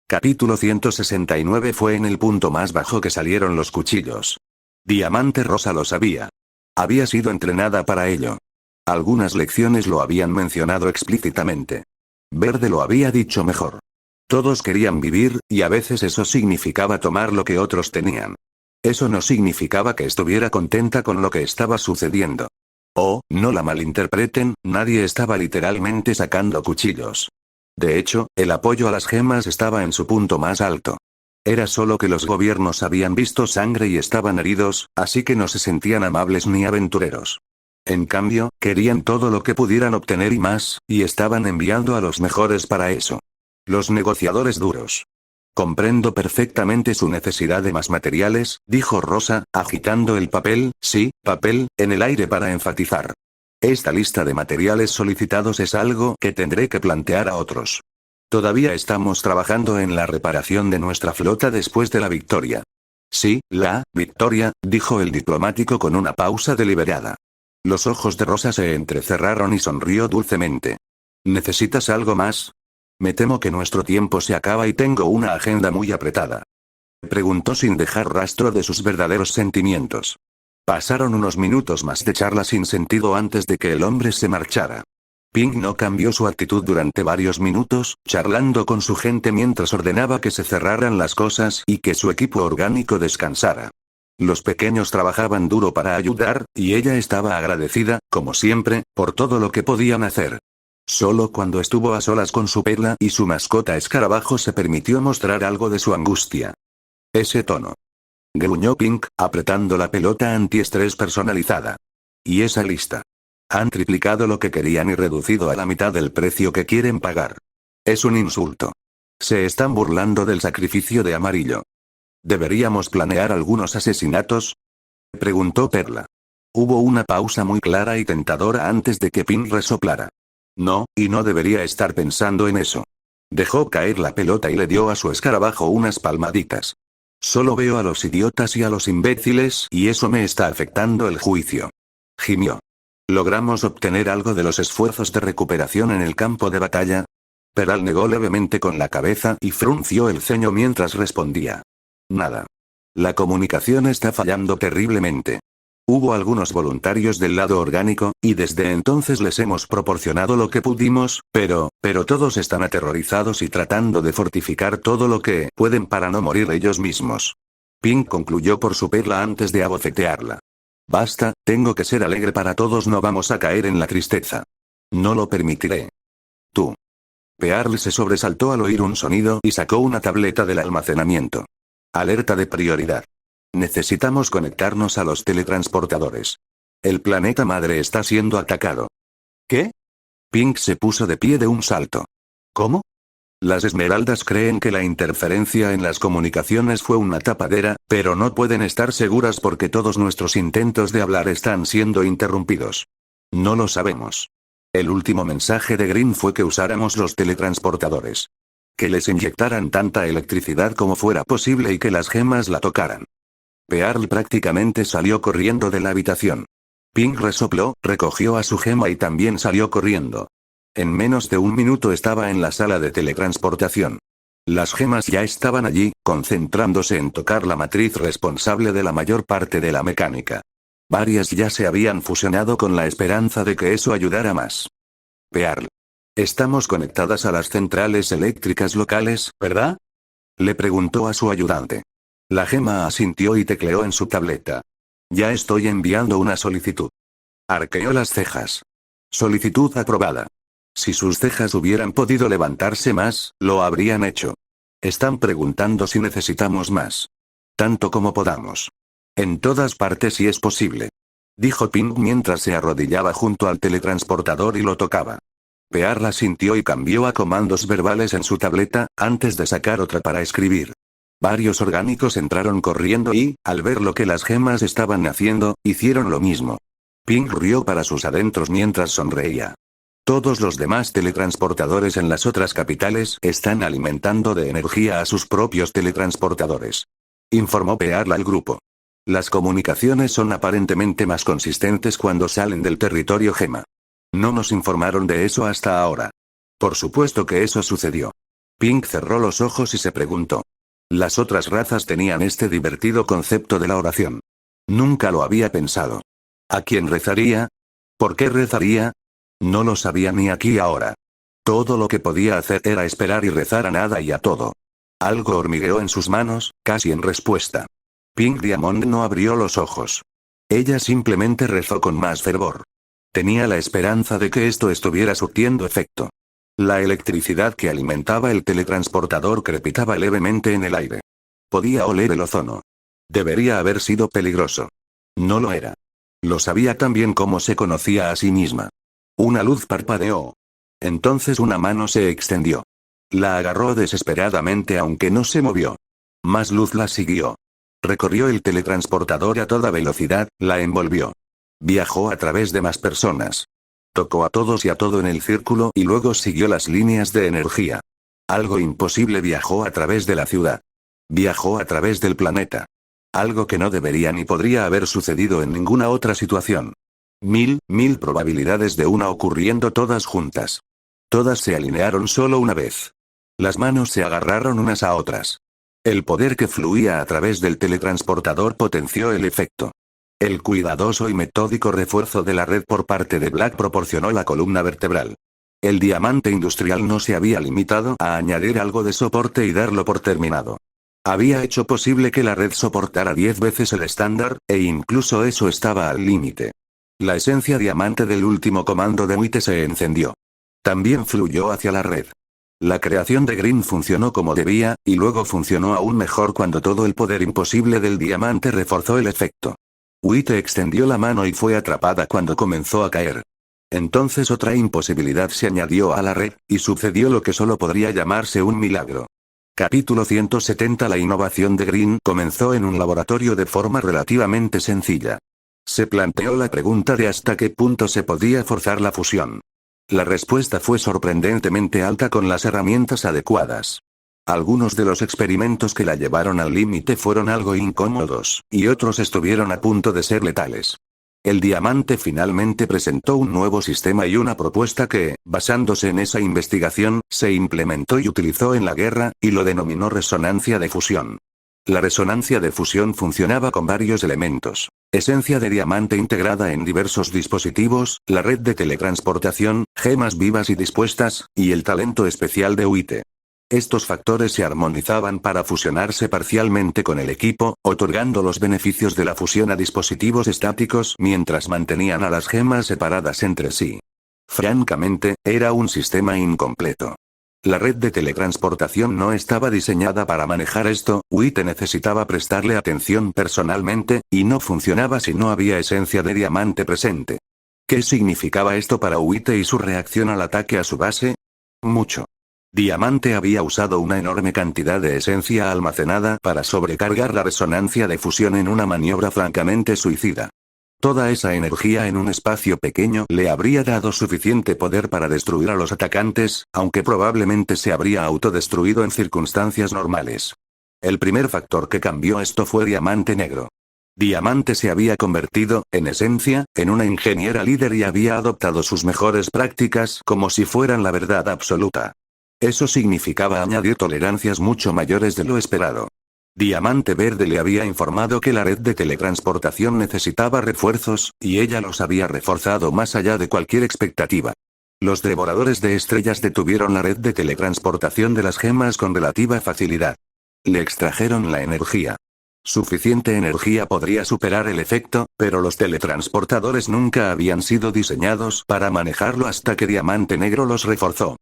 Capítulo 169 fue en el punto más bajo que salieron los cuchillos. Diamante Rosa lo sabía. Había sido entrenada para ello. Algunas lecciones lo habían mencionado explícitamente. Verde lo había dicho mejor. Todos querían vivir, y a veces eso significaba tomar lo que otros tenían. Eso no significaba que estuviera contenta con lo que estaba sucediendo. Oh, no la malinterpreten, nadie estaba literalmente sacando cuchillos. De hecho, el apoyo a las gemas estaba en su punto más alto. Era solo que los gobiernos habían visto sangre y estaban heridos, así que no se sentían amables ni aventureros. En cambio, querían todo lo que pudieran obtener y más, y estaban enviando a los mejores para eso. Los negociadores duros. Comprendo perfectamente su necesidad de más materiales, dijo Rosa, agitando el papel, sí, papel, en el aire para enfatizar. Esta lista de materiales solicitados es algo que tendré que plantear a otros. Todavía estamos trabajando en la reparación de nuestra flota después de la victoria. Sí, la victoria, dijo el diplomático con una pausa deliberada. Los ojos de Rosa se entrecerraron y sonrió dulcemente. ¿Necesitas algo más? Me temo que nuestro tiempo se acaba y tengo una agenda muy apretada. Preguntó sin dejar rastro de sus verdaderos sentimientos. Pasaron unos minutos más de charla sin sentido antes de que el hombre se marchara. Ping no cambió su actitud durante varios minutos, charlando con su gente mientras ordenaba que se cerraran las cosas y que su equipo orgánico descansara. Los pequeños trabajaban duro para ayudar, y ella estaba agradecida, como siempre, por todo lo que podían hacer. Solo cuando estuvo a solas con su perla y su mascota escarabajo se permitió mostrar algo de su angustia. Ese tono. Gruñó Pink, apretando la pelota antiestrés personalizada. Y esa lista. Han triplicado lo que querían y reducido a la mitad del precio que quieren pagar. Es un insulto. Se están burlando del sacrificio de Amarillo. ¿Deberíamos planear algunos asesinatos? Preguntó Perla. Hubo una pausa muy clara y tentadora antes de que Pink resoplara. No, y no debería estar pensando en eso. Dejó caer la pelota y le dio a su escarabajo unas palmaditas. Solo veo a los idiotas y a los imbéciles y eso me está afectando el juicio. Gimió. ¿Logramos obtener algo de los esfuerzos de recuperación en el campo de batalla? Peral negó levemente con la cabeza y frunció el ceño mientras respondía. Nada. La comunicación está fallando terriblemente. Hubo algunos voluntarios del lado orgánico, y desde entonces les hemos proporcionado lo que pudimos, pero todos están aterrorizados y tratando de fortificar todo lo que pueden para no morir ellos mismos. Pink concluyó por su perla antes de abofetearla. Basta, tengo que ser alegre para todos, no vamos a caer en la tristeza. No lo permitiré. Tú. Pearl se sobresaltó al oír un sonido y sacó una tableta del almacenamiento. Alerta de prioridad. Necesitamos conectarnos a los teletransportadores. El planeta madre está siendo atacado. ¿Qué? Pink se puso de pie de un salto. ¿Cómo? Las Esmeraldas creen que la interferencia en las comunicaciones fue una tapadera, pero no pueden estar seguras porque todos nuestros intentos de hablar están siendo interrumpidos. No lo sabemos. El último mensaje de Green fue que usáramos los teletransportadores. Que les inyectaran tanta electricidad como fuera posible y que las gemas la tocaran. Pearl prácticamente salió corriendo de la habitación. Pink resopló, recogió a su gema y también salió corriendo. En menos de un minuto estaba en la sala de teletransportación. Las gemas ya estaban allí, concentrándose en tocar la matriz responsable de la mayor parte de la mecánica. Varias ya se habían fusionado con la esperanza de que eso ayudara más. Pearl. Estamos conectadas a las centrales eléctricas locales, ¿verdad? Le preguntó a su ayudante. La gema asintió y tecleó en su tableta. Ya estoy enviando una solicitud. Arqueó las cejas. Solicitud aprobada. Si sus cejas hubieran podido levantarse más, lo habrían hecho. Están preguntando si necesitamos más. Tanto como podamos. En todas partes si es posible. Dijo Pink mientras se arrodillaba junto al teletransportador y lo tocaba. Pearl asintió y cambió a comandos verbales en su tableta, antes de sacar otra para escribir. Varios orgánicos entraron corriendo y, al ver lo que las gemas estaban haciendo, hicieron lo mismo. Pink rió para sus adentros mientras sonreía. Todos los demás teletransportadores en las otras capitales están alimentando de energía a sus propios teletransportadores. Informó Pearl al grupo. Las comunicaciones son aparentemente más consistentes cuando salen del territorio gema. No nos informaron de eso hasta ahora. Por supuesto que eso sucedió. Pink cerró los ojos y se preguntó. Las otras razas tenían este divertido concepto de la oración. Nunca lo había pensado. ¿A quién rezaría? ¿Por qué rezaría? No lo sabía ni aquí ahora. Todo lo que podía hacer era esperar y rezar a nada y a todo. Algo hormigueó en sus manos, casi en respuesta. Pink Diamond no abrió los ojos. Ella simplemente rezó con más fervor. Tenía la esperanza de que esto estuviera surtiendo efecto. La electricidad que alimentaba el teletransportador crepitaba levemente en el aire. Podía oler el ozono. Debería haber sido peligroso. No lo era. Lo sabía tan bien como se conocía a sí misma. Una luz parpadeó. Entonces una mano se extendió. La agarró desesperadamente aunque no se movió. Más luz la siguió. Recorrió el teletransportador a toda velocidad, la envolvió. Viajó a través de más personas. Tocó a todos y a todo en el círculo y luego siguió las líneas de energía. Algo imposible viajó a través de la ciudad. Viajó a través del planeta. Algo que no debería ni podría haber sucedido en ninguna otra situación. Mil probabilidades de una ocurriendo todas juntas. Todas se alinearon solo una vez. Las manos se agarraron unas a otras. El poder que fluía a través del teletransportador potenció el efecto. El cuidadoso y metódico refuerzo de la red por parte de Black proporcionó la columna vertebral. El diamante industrial no se había limitado a añadir algo de soporte y darlo por terminado. Había hecho posible que la red soportara 10 veces el estándar, e incluso eso estaba al límite. La esencia diamante del último comando de Wite se encendió. También fluyó hacia la red. La creación de Green funcionó como debía, y luego funcionó aún mejor cuando todo el poder imposible del diamante reforzó el efecto. Wite extendió la mano y fue atrapada cuando comenzó a caer. Entonces otra imposibilidad se añadió a la red, y sucedió lo que solo podría llamarse un milagro. Capítulo 170. La innovación de Green comenzó en un laboratorio de forma relativamente sencilla. Se planteó la pregunta de hasta qué punto se podía forzar la fusión. La respuesta fue sorprendentemente alta con las herramientas adecuadas. Algunos de los experimentos que la llevaron al límite fueron algo incómodos, y otros estuvieron a punto de ser letales. El diamante finalmente presentó un nuevo sistema y una propuesta que, basándose en esa investigación, se implementó y utilizó en la guerra, y lo denominó resonancia de fusión. La resonancia de fusión funcionaba con varios elementos. Esencia de diamante integrada en diversos dispositivos, la red de teletransportación, gemas vivas y dispuestas, y el talento especial de Wite. Estos factores se armonizaban para fusionarse parcialmente con el equipo, otorgando los beneficios de la fusión a dispositivos estáticos mientras mantenían a las gemas separadas entre sí. Francamente, era un sistema incompleto. La red de teletransportación no estaba diseñada para manejar esto, Wite necesitaba prestarle atención personalmente, y no funcionaba si no había esencia de diamante presente. ¿Qué significaba esto para Wite y su reacción al ataque a su base? Mucho. Diamante había usado una enorme cantidad de esencia almacenada para sobrecargar la resonancia de fusión en una maniobra francamente suicida. Toda esa energía en un espacio pequeño le habría dado suficiente poder para destruir a los atacantes, aunque probablemente se habría autodestruido en circunstancias normales. El primer factor que cambió esto fue Diamante Negro. Diamante se había convertido, en esencia, en una ingeniera líder y había adoptado sus mejores prácticas como si fueran la verdad absoluta. Eso significaba añadir tolerancias mucho mayores de lo esperado. Diamante Verde le había informado que la red de teletransportación necesitaba refuerzos, y ella los había reforzado más allá de cualquier expectativa. Los devoradores de estrellas detuvieron la red de teletransportación de las gemas con relativa facilidad. Le extrajeron la energía. Suficiente energía podría superar el efecto, pero los teletransportadores nunca habían sido diseñados para manejarlo hasta que Diamante Negro los reforzó.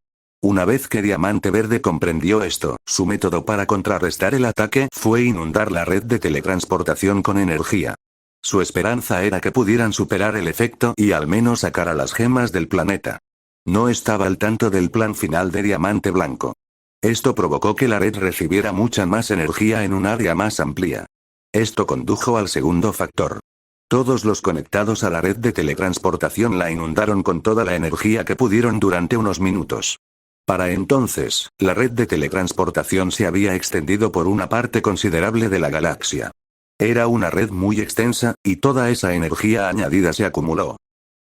Una vez que Diamante Verde comprendió esto, su método para contrarrestar el ataque fue inundar la red de teletransportación con energía. Su esperanza era que pudieran superar el efecto y al menos sacar a las gemas del planeta. No estaba al tanto del plan final de Diamante Blanco. Esto provocó que la red recibiera mucha más energía en un área más amplia. Esto condujo al segundo factor. Todos los conectados a la red de teletransportación la inundaron con toda la energía que pudieron durante unos minutos. Para entonces, la red de teletransportación se había extendido por una parte considerable de la galaxia. Era una red muy extensa, y toda esa energía añadida se acumuló.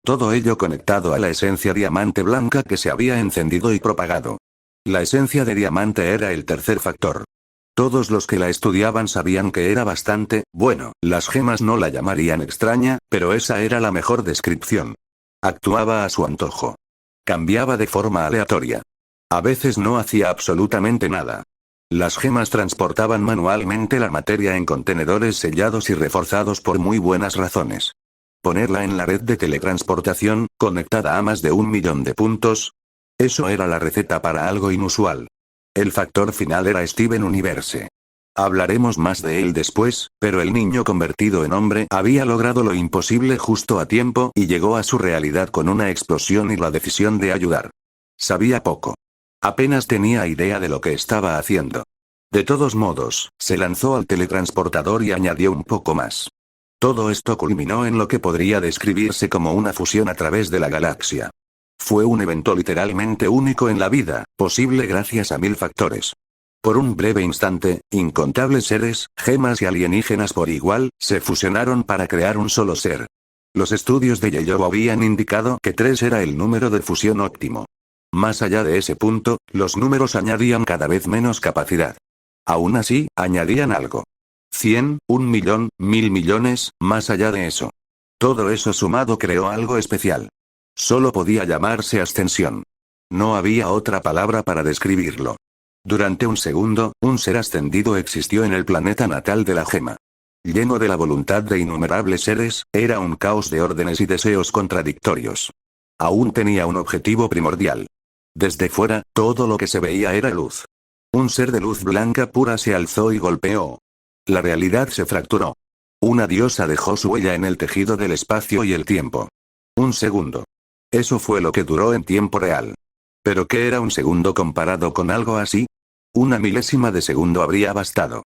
Todo ello conectado a la esencia diamante blanca que se había encendido y propagado. La esencia de diamante era el tercer factor. Todos los que la estudiaban sabían que era bastante, bueno, las gemas no la llamarían extraña, pero esa era la mejor descripción. Actuaba a su antojo. Cambiaba de forma aleatoria. A veces no hacía absolutamente nada. Las gemas transportaban manualmente la materia en contenedores sellados y reforzados por muy buenas razones. Ponerla en la red de teletransportación, conectada a más de 1.000.000 de puntos. Eso era la receta para algo inusual. El factor final era Steven Universe. Hablaremos más de él después, pero el niño convertido en hombre había logrado lo imposible justo a tiempo y llegó a su realidad con una explosión y la decisión de ayudar. Sabía poco. Apenas tenía idea de lo que estaba haciendo. De todos modos, se lanzó al teletransportador y añadió un poco más. Todo esto culminó en lo que podría describirse como una fusión a través de la galaxia. Fue un evento literalmente único en la vida, posible gracias a 1000 factores. Por un breve instante, incontables seres, gemas y alienígenas por igual, se fusionaron para crear un solo ser. Los estudios de Yellow habían indicado que 3 era el número de fusión óptimo. Más allá de ese punto, los números añadían cada vez menos capacidad. Aún así, añadían algo. 100, 1.000.000, 1.000 millones, más allá de eso. Todo eso sumado creó algo especial. Solo podía llamarse ascensión. No había otra palabra para describirlo. Durante un segundo, un ser ascendido existió en el planeta natal de la gema. Lleno de la voluntad de innumerables seres, era un caos de órdenes y deseos contradictorios. Aún tenía un objetivo primordial. Desde fuera, todo lo que se veía era luz. Un ser de luz blanca pura se alzó y golpeó. La realidad se fracturó. Una diosa dejó su huella en el tejido del espacio y el tiempo. Un segundo. Eso fue lo que duró en tiempo real. ¿Pero qué era un segundo comparado con algo así? Una milésima de segundo habría bastado.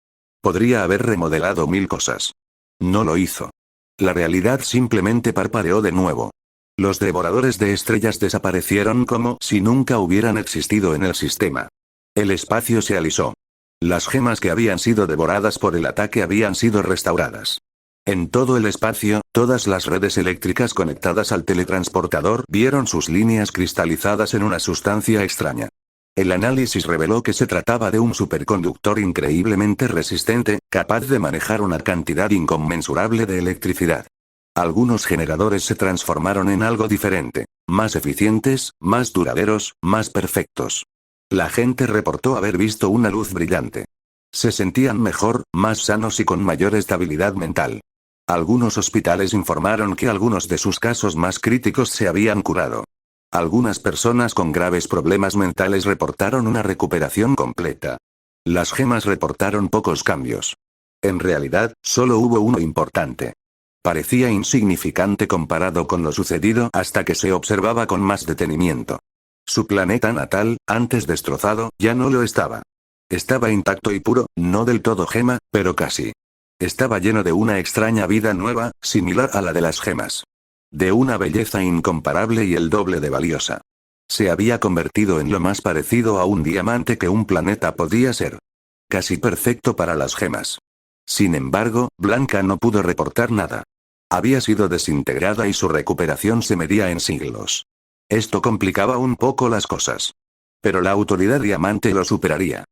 Podría haber remodelado 1000 cosas. No lo hizo. La realidad simplemente parpadeó de nuevo. Los devoradores de estrellas desaparecieron como si nunca hubieran existido en el sistema. El espacio se alisó. Las gemas que habían sido devoradas por el ataque habían sido restauradas. En todo el espacio, todas las redes eléctricas conectadas al teletransportador vieron sus líneas cristalizadas en una sustancia extraña. El análisis reveló que se trataba de un superconductor increíblemente resistente, capaz de manejar una cantidad inconmensurable de electricidad. Algunos generadores se transformaron en algo diferente, más eficientes, más duraderos, más perfectos. La gente reportó haber visto una luz brillante. Se sentían mejor, más sanos y con mayor estabilidad mental. Algunos hospitales informaron que algunos de sus casos más críticos se habían curado. Algunas personas con graves problemas mentales reportaron una recuperación completa. Las gemas reportaron pocos cambios. En realidad, solo hubo uno importante. Parecía insignificante comparado con lo sucedido hasta que se observaba con más detenimiento. Su planeta natal, antes destrozado, ya no lo estaba. Estaba intacto y puro, no del todo gema, pero casi. Estaba lleno de una extraña vida nueva, similar a la de las gemas. De una belleza incomparable y el doble de valiosa. Se había convertido en lo más parecido a un diamante que un planeta podía ser. Casi perfecto para las gemas. Sin embargo, Blanca no pudo reportar nada. Había sido desintegrada y su recuperación se medía en siglos. Esto complicaba un poco las cosas. Pero la autoridad diamante lo superaría.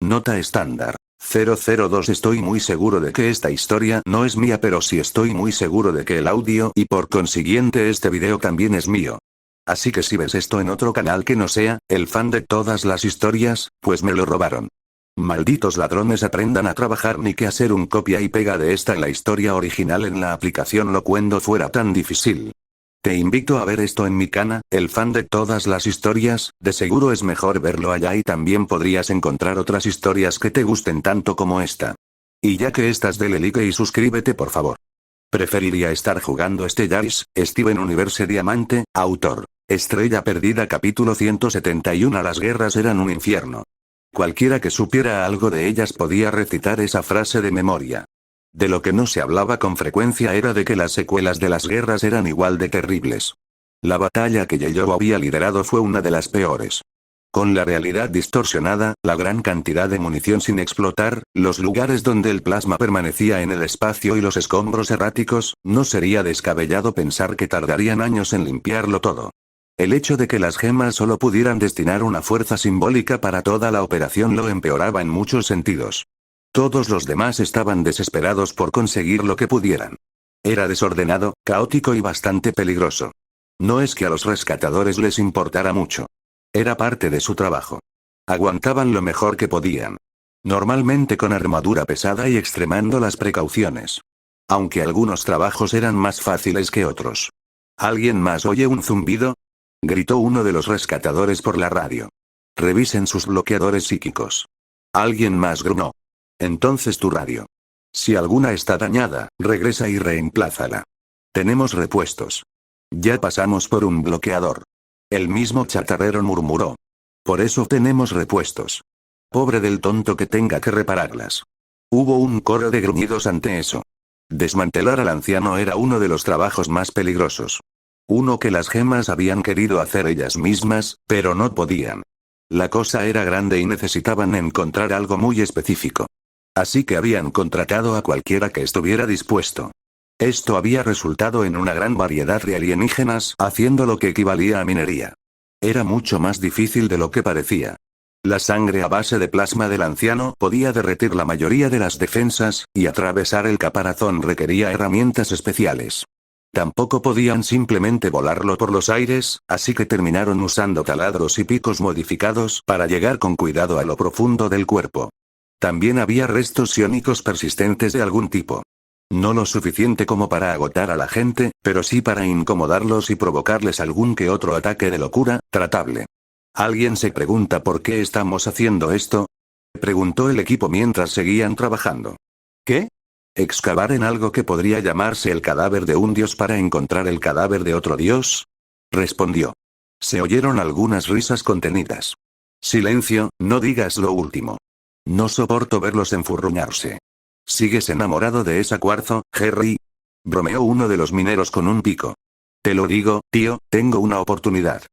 Nota estándar. 002. Estoy muy seguro de que esta historia no es mía, pero sí estoy muy seguro de que el audio y por consiguiente este video también es mío. Así que si ves esto en otro canal que no sea el fan de todas las historias, pues me lo robaron. Malditos ladrones, aprendan a trabajar, ni que hacer un copia y pega de esta en la historia original en la aplicación Locuendo fuera tan difícil. Te invito a ver esto en mi canal, el fan de todas las historias, de seguro es mejor verlo allá y también podrías encontrar otras historias que te gusten tanto como esta. Y ya que estás, dale like y suscríbete por favor. Preferiría estar jugando Stellaris, Steven Universe Diamante, autor. Estrella Perdida capítulo 171. Las guerras eran un infierno. Cualquiera que supiera algo de ellas podía recitar esa frase de memoria. De lo que no se hablaba con frecuencia era de que las secuelas de las guerras eran igual de terribles. La batalla que Yellow había liderado fue una de las peores. Con la realidad distorsionada, la gran cantidad de munición sin explotar, los lugares donde el plasma permanecía en el espacio y los escombros erráticos, no sería descabellado pensar que tardarían años en limpiarlo todo. El hecho de que las gemas solo pudieran destinar una fuerza simbólica para toda la operación lo empeoraba en muchos sentidos. Todos los demás estaban desesperados por conseguir lo que pudieran. Era desordenado, caótico y bastante peligroso. No es que a los rescatadores les importara mucho. Era parte de su trabajo. Aguantaban lo mejor que podían. Normalmente con armadura pesada y extremando las precauciones. Aunque algunos trabajos eran más fáciles que otros. ¿Alguien más oye un zumbido? Gritó uno de los rescatadores por la radio. Revisen sus bloqueadores psíquicos. Alguien más gruñó. Entonces tu radio. Si alguna está dañada, regresa y reemplázala. Tenemos repuestos. Ya pasamos por un bloqueador. El mismo chatarrero murmuró. Por eso tenemos repuestos. Pobre del tonto que tenga que repararlas. Hubo un coro de gruñidos ante eso. Desmantelar al anciano era uno de los trabajos más peligrosos. Uno que las gemas habían querido hacer ellas mismas, pero no podían. La cosa era grande y necesitaban encontrar algo muy específico. Así que habían contratado a cualquiera que estuviera dispuesto. Esto había resultado en una gran variedad de alienígenas haciendo lo que equivalía a minería. Era mucho más difícil de lo que parecía. La sangre a base de plasma del anciano podía derretir la mayoría de las defensas, y atravesar el caparazón requería herramientas especiales. Tampoco podían simplemente volarlo por los aires, así que terminaron usando taladros y picos modificados para llegar con cuidado a lo profundo del cuerpo. También había restos psiónicos persistentes de algún tipo. No lo suficiente como para agotar a la gente, pero sí para incomodarlos y provocarles algún que otro ataque de locura, tratable. ¿Alguien se pregunta por qué estamos haciendo esto? Preguntó el equipo mientras seguían trabajando. ¿Qué? ¿Excavar en algo que podría llamarse el cadáver de un dios para encontrar el cadáver de otro dios? Respondió. Se oyeron algunas risas contenidas. Silencio, no digas lo último. No soporto verlos enfurruñarse. ¿Sigues enamorado de esa cuarzo, Jerry? Bromeó uno de los mineros con un pico. Te lo digo, tío, tengo una oportunidad.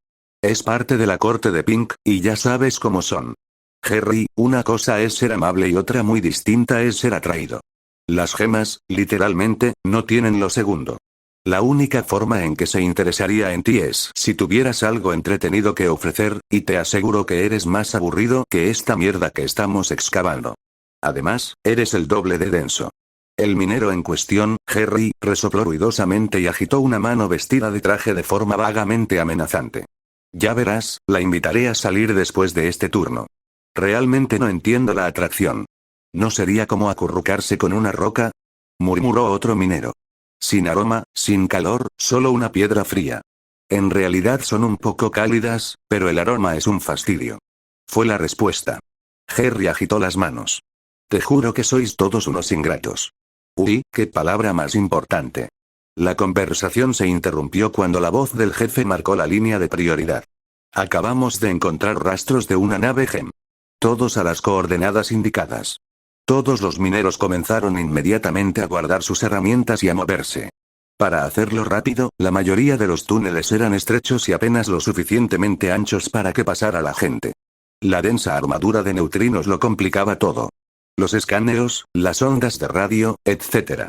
Es parte de la corte de Pink, y ya sabes cómo son. Jerry, una cosa es ser amable y otra muy distinta es ser atraído. Las gemas, literalmente, no tienen lo segundo. La única forma en que se interesaría en ti es si tuvieras algo entretenido que ofrecer, y te aseguro que eres más aburrido que esta mierda que estamos excavando. Además, eres el doble de denso. El minero en cuestión, Jerry, resopló ruidosamente y agitó una mano vestida de traje de forma vagamente amenazante. Ya verás, la invitaré a salir después de este turno. Realmente no entiendo la atracción. ¿No sería como acurrucarse con una roca? Murmuró otro minero. Sin aroma, sin calor, solo una piedra fría. En realidad son un poco cálidas, pero el aroma es un fastidio. Fue la respuesta. Jerry agitó las manos. Te juro que sois todos unos ingratos. Uy, qué palabra más importante. La conversación se interrumpió cuando la voz del jefe marcó la línea de prioridad. Acabamos de encontrar rastros de una nave GEM. Todos a las coordenadas indicadas. Todos los mineros comenzaron inmediatamente a guardar sus herramientas y a moverse. Para hacerlo rápido, la mayoría de los túneles eran estrechos y apenas lo suficientemente anchos para que pasara la gente. La densa armadura de neutrinos lo complicaba todo. Los escáneros, las ondas de radio, etc.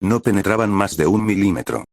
No penetraban más de 1 milímetro.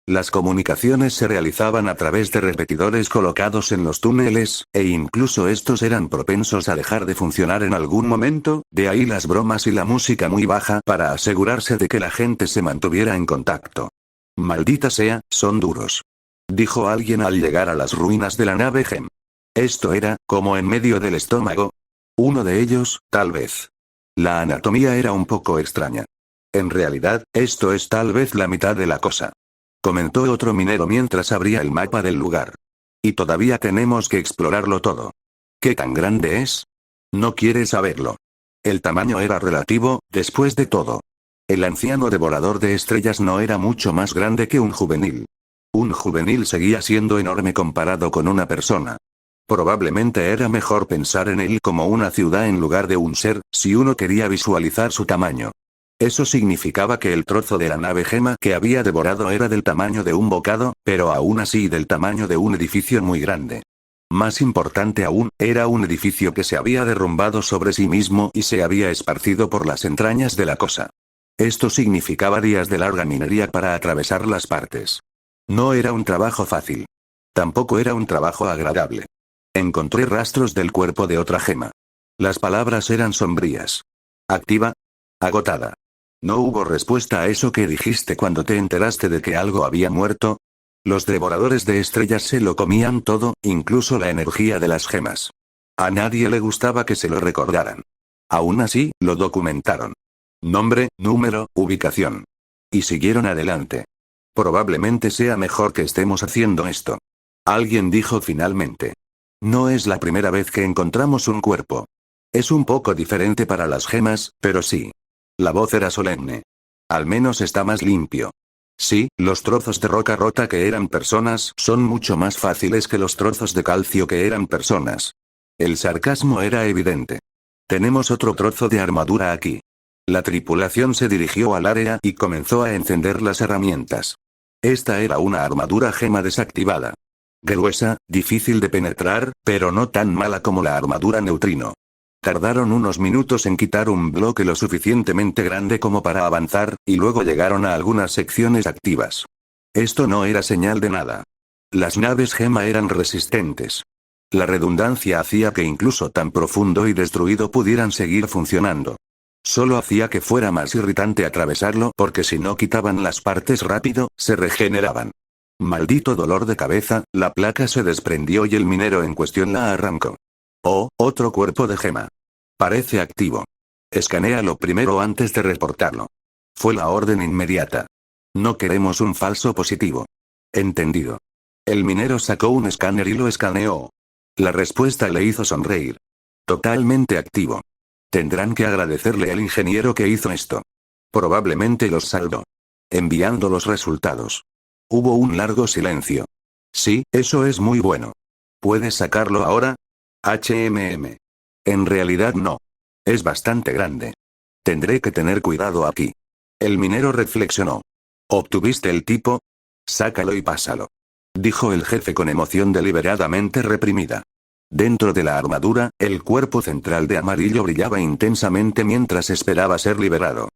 Las comunicaciones se realizaban a través de repetidores colocados en los túneles, e incluso estos eran propensos a dejar de funcionar en algún momento, de ahí las bromas y la música muy baja para asegurarse de que la gente se mantuviera en contacto. Maldita sea, son duros. Dijo alguien al llegar a las ruinas de la nave GEM. Esto era, como en medio del estómago. Uno de ellos, tal vez. La anatomía era un poco extraña. En realidad, esto es tal vez la mitad de la cosa. Comentó otro minero mientras abría el mapa del lugar. Y todavía tenemos que explorarlo todo. ¿Qué tan grande es? No quiere saberlo. El tamaño era relativo, después de todo. El anciano devorador de estrellas no era mucho más grande que un juvenil. Un juvenil seguía siendo enorme comparado con una persona. Probablemente era mejor pensar en él como una ciudad en lugar de un ser, si uno quería visualizar su tamaño. Eso significaba que el trozo de la nave gema que había devorado era del tamaño de un bocado, pero aún así del tamaño de un edificio muy grande. Más importante aún, era un edificio que se había derrumbado sobre sí mismo y se había esparcido por las entrañas de la cosa. Esto significaba días de larga minería para atravesar las partes. No era un trabajo fácil. Tampoco era un trabajo agradable. Encontré rastros del cuerpo de otra gema. Las palabras eran sombrías. Activa. Agotada. ¿No hubo respuesta a eso que dijiste cuando te enteraste de que algo había muerto? Los devoradores de estrellas se lo comían todo, incluso la energía de las gemas. A nadie le gustaba que se lo recordaran. Aún así, lo documentaron. Nombre, número, ubicación. Y siguieron adelante. Probablemente sea mejor que estemos haciendo esto. Alguien dijo finalmente. No es la primera vez que encontramos un cuerpo. Es un poco diferente para las gemas, pero sí. La voz era solemne. Al menos está más limpio. Sí, los trozos de roca rota que eran personas son mucho más fáciles que los trozos de calcio que eran personas. El sarcasmo era evidente. Tenemos otro trozo de armadura aquí. La tripulación se dirigió al área y comenzó a encender las herramientas. Esta era una armadura gema desactivada. Gruesa, difícil de penetrar, pero no tan mala como la armadura neutrino. Tardaron unos minutos en quitar un bloque lo suficientemente grande como para avanzar, y luego llegaron a algunas secciones activas. Esto no era señal de nada. Las naves gema eran resistentes. La redundancia hacía que incluso tan profundo y destruido pudieran seguir funcionando. Solo hacía que fuera más irritante atravesarlo porque si no quitaban las partes rápido, se regeneraban. Maldito dolor de cabeza, la placa se desprendió y el minero en cuestión la arrancó. Oh, otro cuerpo de gema. Parece activo. Escanéalo primero antes de reportarlo. Fue la orden inmediata. No queremos un falso positivo. Entendido. El minero sacó un escáner y lo escaneó. La respuesta le hizo sonreír. Totalmente activo. Tendrán que agradecerle al ingeniero que hizo esto. Probablemente los salvó. Enviando los resultados. Hubo un largo silencio. Sí, eso es muy bueno. ¿Puedes sacarlo ahora? En realidad no. Es bastante grande. Tendré que tener cuidado aquí. El minero reflexionó. ¿Obtuviste el tipo? Sácalo y pásalo. Dijo el jefe con emoción deliberadamente reprimida. Dentro de la armadura, el cuerpo central de amarillo brillaba intensamente mientras esperaba ser liberado.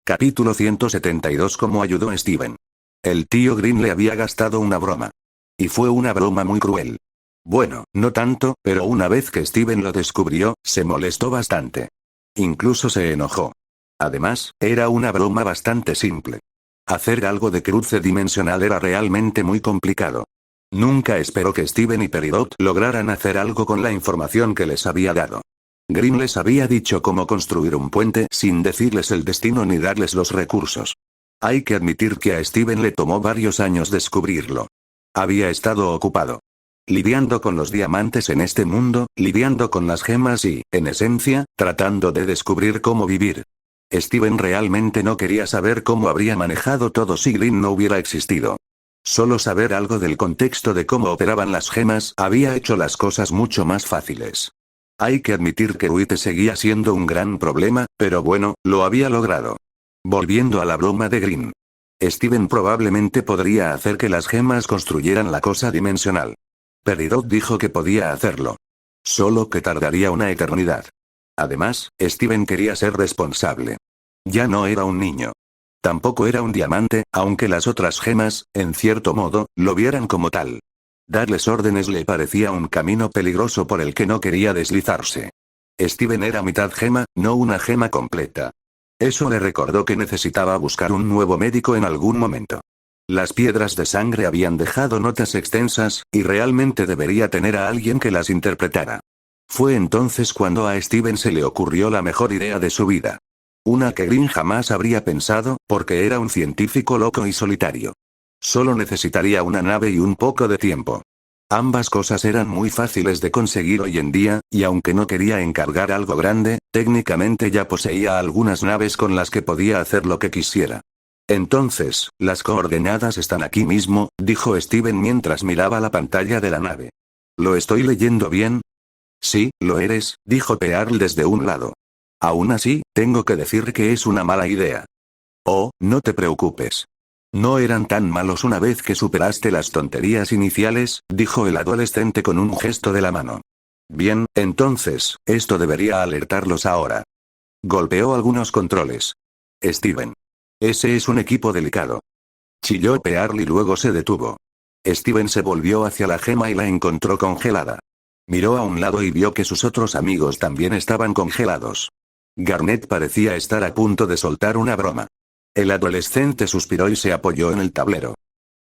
Capítulo 172. ¿Cómo ayudó Steven? El tío Green le había gastado una broma. Y fue una broma muy cruel. Bueno, no tanto, pero una vez que Steven lo descubrió, se molestó bastante. Incluso se enojó. Además, era una broma bastante simple. Hacer algo de cruce dimensional era realmente muy complicado. Nunca esperó que Steven y Peridot lograran hacer algo con la información que les había dado. Green les había dicho cómo construir un puente sin decirles el destino ni darles los recursos. Hay que admitir que a Steven le tomó varios años descubrirlo. Había estado ocupado. Lidiando con los diamantes en este mundo, lidiando con las gemas y, en esencia, tratando de descubrir cómo vivir. Steven realmente no quería saber cómo habría manejado todo si Green no hubiera existido. Solo saber algo del contexto de cómo operaban las gemas había hecho las cosas mucho más fáciles. Hay que admitir que Ruite seguía siendo un gran problema, pero bueno, lo había logrado. Volviendo a la broma de Green. Steven probablemente podría hacer que las gemas construyeran la cosa dimensional. Peridot dijo que podía hacerlo. Solo que tardaría una eternidad. Además, Steven quería ser responsable. Ya no era un niño. Tampoco era un diamante, aunque las otras gemas, en cierto modo, lo vieran como tal. Darles órdenes le parecía un camino peligroso por el que no quería deslizarse. Steven era mitad gema, no una gema completa. Eso le recordó que necesitaba buscar un nuevo médico en algún momento. Las piedras de sangre habían dejado notas extensas, y realmente debería tener a alguien que las interpretara. Fue entonces cuando a Steven se le ocurrió la mejor idea de su vida. Una que Green jamás habría pensado, porque era un científico loco y solitario. Solo necesitaría una nave y un poco de tiempo. Ambas cosas eran muy fáciles de conseguir hoy en día, y aunque no quería encargar algo grande, técnicamente ya poseía algunas naves con las que podía hacer lo que quisiera. Entonces, las coordenadas están aquí mismo, dijo Steven mientras miraba la pantalla de la nave. ¿Lo estoy leyendo bien? Sí, lo eres, dijo Pearl desde un lado. Aún así, tengo que decir que es una mala idea. Oh, no te preocupes. No eran tan malos una vez que superaste las tonterías iniciales, dijo el adolescente con un gesto de la mano. Bien, entonces, esto debería alertarlos ahora. Golpeó algunos controles. Steven. Ese es un equipo delicado. Chilló Pearl y luego se detuvo. Steven se volvió hacia la gema y la encontró congelada. Miró a un lado y vio que sus otros amigos también estaban congelados. Garnet parecía estar a punto de soltar una broma. El adolescente suspiró y se apoyó en el tablero.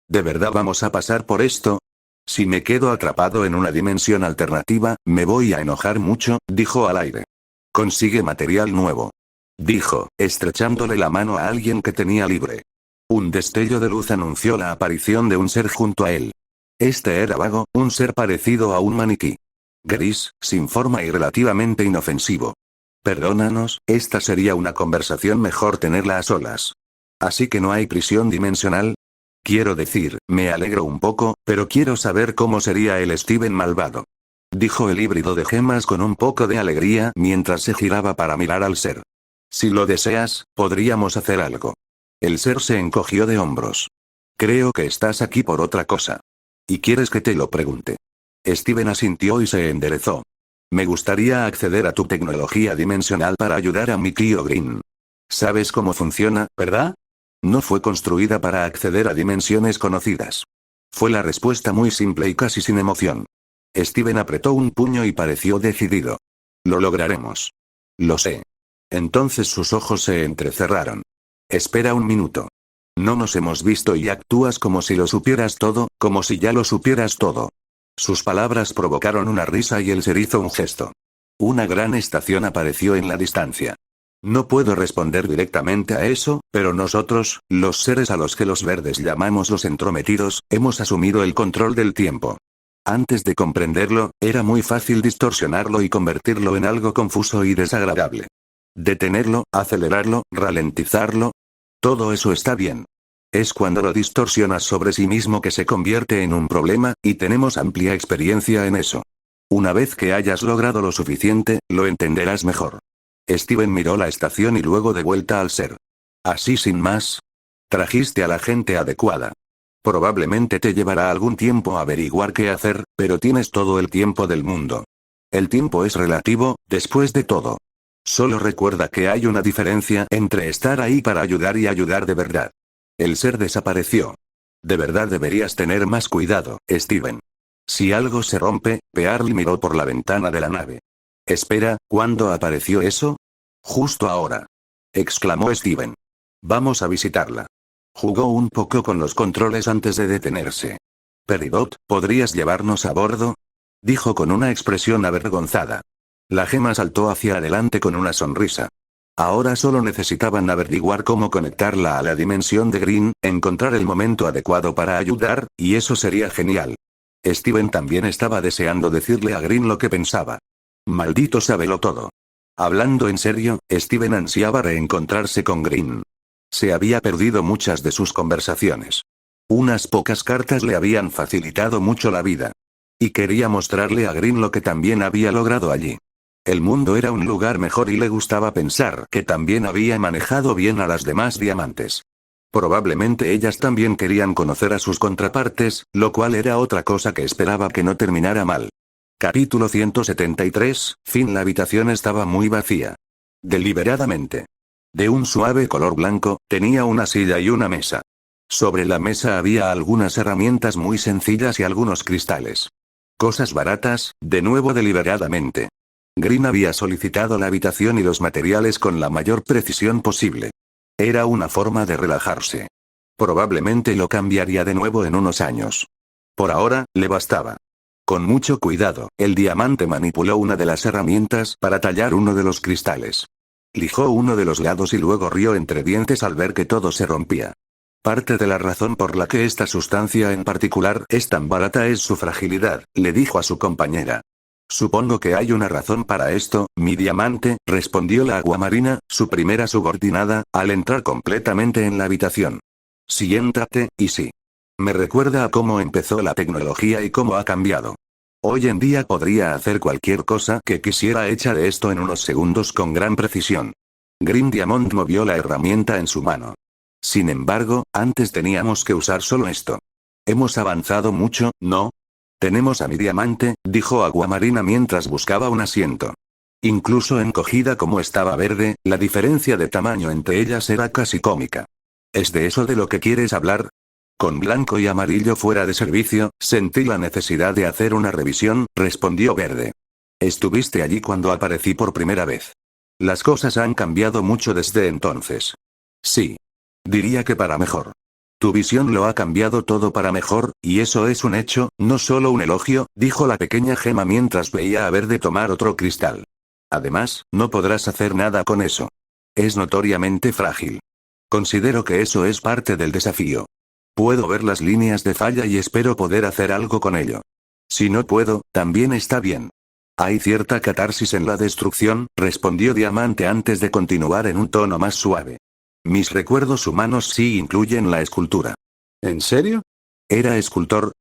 ¿De verdad vamos a pasar por esto? Si me quedo atrapado en una dimensión alternativa, me voy a enojar mucho, dijo al aire. Consigue material nuevo, dijo, estrechándole la mano a alguien que tenía libre. Un destello de luz anunció la aparición de un ser junto a él. Este era Vago, un ser parecido a un maniquí. Gris, sin forma y relativamente inofensivo. Perdónanos, esta sería una conversación mejor tenerla a solas. Así que no hay prisión dimensional. Quiero decir, me alegro un poco, pero quiero saber cómo sería el Steven malvado. Dijo el híbrido de gemas con un poco de alegría mientras se giraba para mirar al ser. Si lo deseas, podríamos hacer algo. El ser se encogió de hombros. Creo que estás aquí por otra cosa. ¿Y quieres que te lo pregunte? Steven asintió y se enderezó. Me gustaría acceder a tu tecnología dimensional para ayudar a mi tío Green. ¿Sabes cómo funciona, verdad? No fue construida para acceder a dimensiones conocidas. Fue la respuesta muy simple y casi sin emoción. Steven apretó un puño y pareció decidido. Lo lograremos. Lo sé. Entonces sus ojos se entrecerraron. Espera un minuto. No nos hemos visto y actúas como si lo supieras todo, como si ya lo supieras todo. Sus palabras provocaron una risa y él ser hizo un gesto. Una gran estación apareció en la distancia. No puedo responder directamente a eso, pero nosotros, los seres a los que los verdes llamamos los entrometidos, hemos asumido el control del tiempo. Antes de comprenderlo, era muy fácil distorsionarlo y convertirlo en algo confuso y desagradable. Detenerlo, acelerarlo, ralentizarlo. Todo eso está bien. Es cuando lo distorsionas sobre sí mismo que se convierte en un problema, y tenemos amplia experiencia en eso. Una vez que hayas logrado lo suficiente, lo entenderás mejor. Steven miró la estación y luego de vuelta al ser. Así sin más. Trajiste a la gente adecuada. Probablemente te llevará algún tiempo averiguar qué hacer, pero tienes todo el tiempo del mundo. El tiempo es relativo, después de todo. Solo recuerda que hay una diferencia entre estar ahí para ayudar y ayudar de verdad. El ser desapareció. De verdad deberías tener más cuidado, Steven. Si algo se rompe, Pearl miró por la ventana de la nave. Espera, ¿cuándo apareció eso? Justo ahora. Exclamó Steven. Vamos a visitarla. Jugó un poco con los controles antes de detenerse. Peridot, ¿podrías llevarnos a bordo? Dijo con una expresión avergonzada. La gema saltó hacia adelante con una sonrisa. Ahora solo necesitaban averiguar cómo conectarla a la dimensión de Green, encontrar el momento adecuado para ayudar, y eso sería genial. Steven también estaba deseando decirle a Green lo que pensaba. Maldito sábelo todo. Hablando en serio, Steven ansiaba reencontrarse con Green. Se había perdido muchas de sus conversaciones. Unas pocas cartas le habían facilitado mucho la vida. Y quería mostrarle a Green lo que también había logrado allí. El mundo era un lugar mejor y le gustaba pensar que también había manejado bien a las demás diamantes. Probablemente ellas también querían conocer a sus contrapartes, lo cual era otra cosa que esperaba que no terminara mal. Capítulo 173, fin. La habitación estaba muy vacía. Deliberadamente. De un suave color blanco, tenía una silla y una mesa. Sobre la mesa había algunas herramientas muy sencillas y algunos cristales. Cosas baratas, de nuevo deliberadamente. Green había solicitado la habitación y los materiales con la mayor precisión posible. Era una forma de relajarse. Probablemente lo cambiaría de nuevo en unos años. Por ahora, le bastaba. Con mucho cuidado, el diamante manipuló una de las herramientas para tallar uno de los cristales. Lijó uno de los lados y luego rió entre dientes al ver que todo se rompía. Parte de la razón por la que esta sustancia en particular es tan barata es su fragilidad, le dijo a su compañera. Supongo que hay una razón para esto, mi diamante, respondió la aguamarina, su primera subordinada, al entrar completamente en la habitación. Siéntate, y sí. Me recuerda a cómo empezó la tecnología y cómo ha cambiado. Hoy en día podría hacer cualquier cosa que quisiera hecha de esto en unos segundos con gran precisión. Green Diamond movió la herramienta en su mano. Sin embargo, antes teníamos que usar solo esto. Hemos avanzado mucho, ¿no? Tenemos a mi diamante, dijo Aguamarina mientras buscaba un asiento. Incluso encogida como estaba verde, la diferencia de tamaño entre ellas era casi cómica. ¿Es de eso de lo que quieres hablar? Con blanco y amarillo fuera de servicio, sentí la necesidad de hacer una revisión, respondió Verde. Estuviste allí cuando aparecí por primera vez. Las cosas han cambiado mucho desde entonces. Sí. Diría que para mejor. Tu visión lo ha cambiado todo para mejor, y eso es un hecho, no solo un elogio, dijo la pequeña gema mientras veía a Verde tomar otro cristal. Además, no podrás hacer nada con eso. Es notoriamente frágil. Considero que eso es parte del desafío. Puedo ver las líneas de falla y espero poder hacer algo con ello. Si no puedo, también está bien. Hay cierta catarsis en la destrucción, respondió Diamante antes de continuar en un tono más suave. Mis recuerdos humanos sí incluyen la escultura. ¿En serio? ¿Era escultor?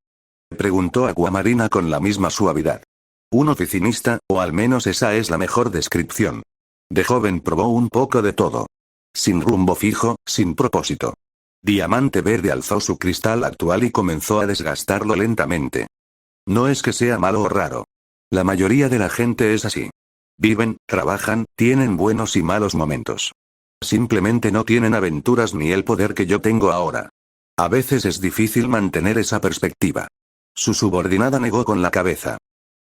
Preguntó Aguamarina con la misma suavidad. Un oficinista, o al menos esa es la mejor descripción. De joven probó un poco de todo. Sin rumbo fijo, sin propósito. Diamante Verde alzó su cristal actual y comenzó a desgastarlo lentamente. No es que sea malo o raro. La mayoría de la gente es así. Viven, trabajan, tienen buenos y malos momentos. Simplemente no tienen aventuras ni el poder que yo tengo ahora. A veces es difícil mantener esa perspectiva. Su subordinada negó con la cabeza.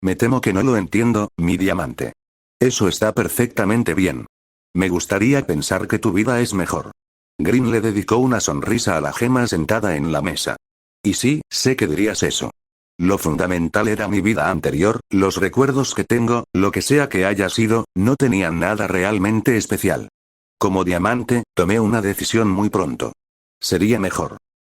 Me temo que no lo entiendo, mi diamante. Eso está perfectamente bien. Me gustaría pensar que tu vida es mejor. Green le dedicó una sonrisa a la gema sentada en la mesa. Y sí, sé que dirías eso. Lo fundamental era mi vida anterior, los recuerdos que tengo, lo que sea que haya sido, no tenían nada realmente especial. Como diamante, tomé una decisión muy pronto. Sería mejor.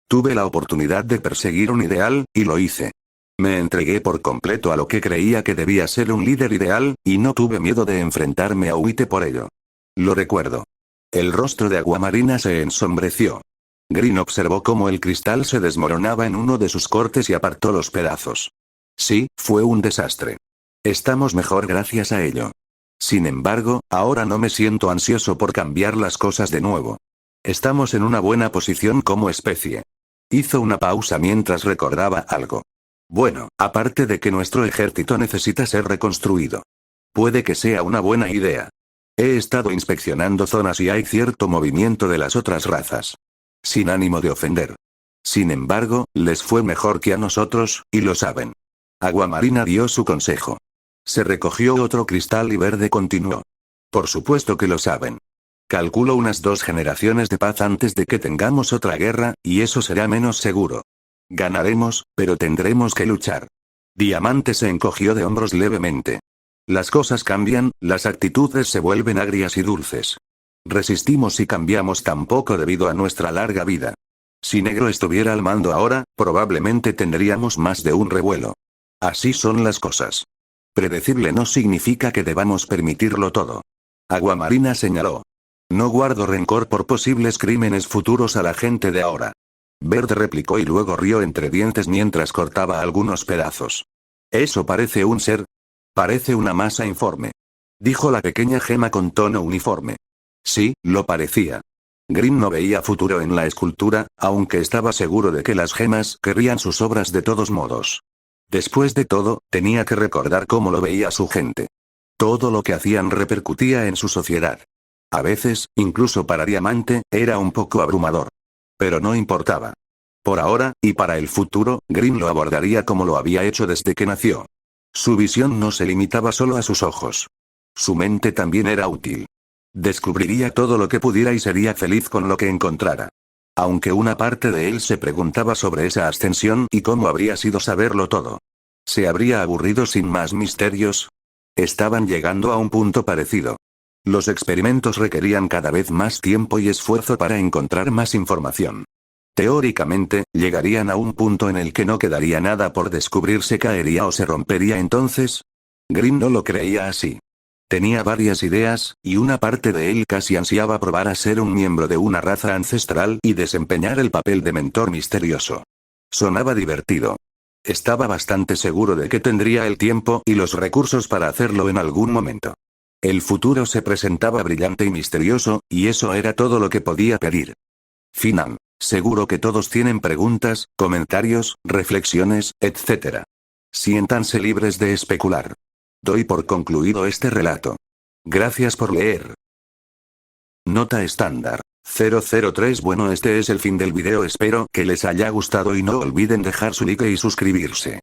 Tuve la oportunidad de perseguir un ideal, y lo hice. Me entregué por completo a lo que creía que debía ser un líder ideal, y no tuve miedo de enfrentarme a Uite por ello. Lo recuerdo. El rostro de Aguamarina se ensombreció. Green observó cómo el cristal se desmoronaba en uno de sus cortes y apartó los pedazos. Sí, fue un desastre. Estamos mejor gracias a ello. Sin embargo, ahora no me siento ansioso por cambiar las cosas de nuevo. Estamos en una buena posición como especie. Hizo una pausa mientras recordaba algo. Bueno, aparte de que nuestro ejército necesita ser reconstruido. Puede que sea una buena idea. He estado inspeccionando zonas y hay cierto movimiento de las otras razas. Sin ánimo de ofender. Sin embargo, les fue mejor que a nosotros, y lo saben. Aguamarina dio su consejo. Se recogió otro cristal y Verde continuó. Por supuesto que lo saben. Calculo unas 2 generaciones de paz antes de que tengamos otra guerra, y eso será menos seguro. Ganaremos, pero tendremos que luchar. Diamante se encogió de hombros levemente. Las cosas cambian, las actitudes se vuelven agrias y dulces. Resistimos y cambiamos tan poco debido a nuestra larga vida. Si Negro estuviera al mando ahora, probablemente tendríamos más de un revuelo. Así son las cosas. Predecible no significa que debamos permitirlo todo. Aguamarina señaló. No guardo rencor por posibles crímenes futuros a la gente de ahora. Verde replicó y luego rió entre dientes mientras cortaba algunos pedazos. Eso parece un ser. Parece una masa informe. Dijo la pequeña gema con tono uniforme. Sí, lo parecía. Green no veía futuro en la escultura, aunque estaba seguro de que las gemas querrían sus obras de todos modos. Después de todo, tenía que recordar cómo lo veía su gente. Todo lo que hacían repercutía en su sociedad. A veces, incluso para Diamante, era un poco abrumador. Pero no importaba. Por ahora, y para el futuro, Green lo abordaría como lo había hecho desde que nació. Su visión no se limitaba solo a sus ojos. Su mente también era útil. Descubriría todo lo que pudiera y sería feliz con lo que encontrara. Aunque una parte de él se preguntaba sobre esa ascensión y cómo habría sido saberlo todo. ¿Se habría aburrido sin más misterios? Estaban llegando a un punto parecido. Los experimentos requerían cada vez más tiempo y esfuerzo para encontrar más información. Teóricamente, llegarían a un punto en el que no quedaría nada por descubrir, se caería o se rompería entonces. Green no lo creía así. Tenía varias ideas, y una parte de él casi ansiaba probar a ser un miembro de una raza ancestral y desempeñar el papel de mentor misterioso. Sonaba divertido. Estaba bastante seguro de que tendría el tiempo y los recursos para hacerlo en algún momento. El futuro se presentaba brillante y misterioso, y eso era todo lo que podía pedir. Final. Seguro que todos tienen preguntas, comentarios, reflexiones, etc. Siéntanse libres de especular. Doy por concluido este relato. Gracias por leer. Nota estándar. 003. Bueno, este es el fin del video, espero que les haya gustado y no olviden dejar su like y suscribirse.